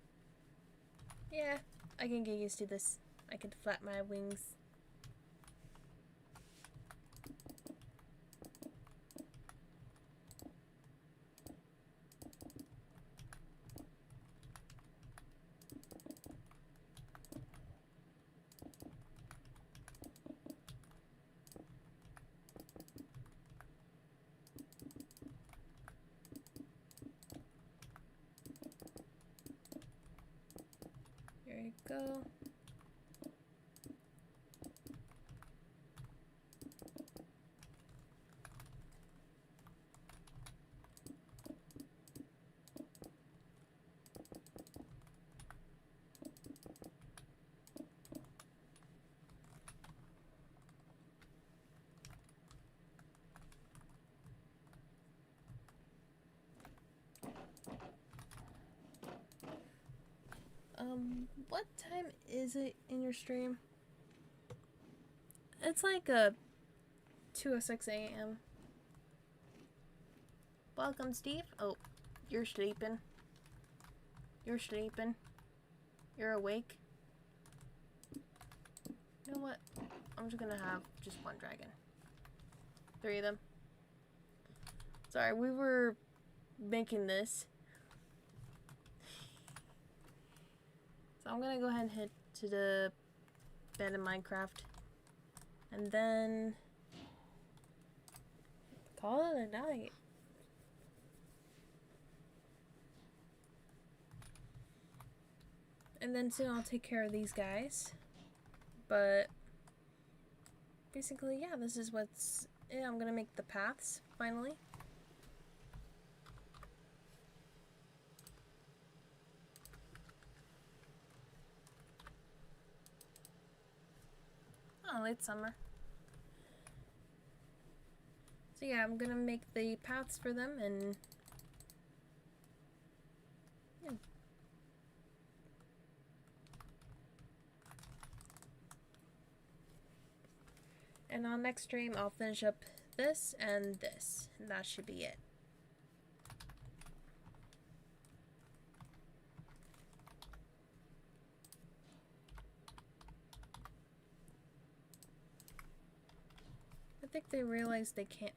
yeah, I can get used to this. I can flap my wings. There you go. What time is it in your stream? It's like 2:06 a.m. Welcome, Steve. Oh, you're sleeping. You're sleeping. You're awake. You know what? I'm just gonna have just one dragon. 3 of them. Sorry, we were making this. So I'm gonna go ahead and head to the bed in Minecraft. And then call it a night. And then soon I'll take care of these guys. But basically, yeah, this is what's... Yeah, I'm gonna make the paths, finally. Oh, late summer. So yeah, I'm gonna make the paths for them and... Yeah. And on next stream, I'll finish up this and this. And that should be it. I think they realize they can't...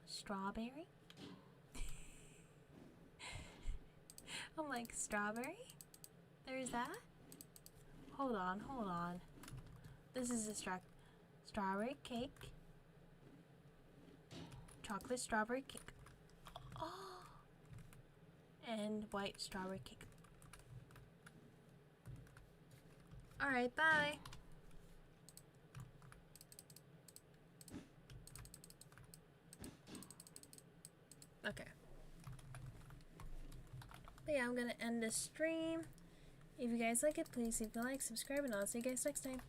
Strawberry? I'm like, strawberry? There's that? Hold on, hold on. This is a strawberry cake. Chocolate strawberry cake. Oh! And white strawberry cake. Alright, bye. Okay. But yeah, I'm gonna end this stream. If you guys like it, please leave a like, subscribe, and I'll see you guys next time.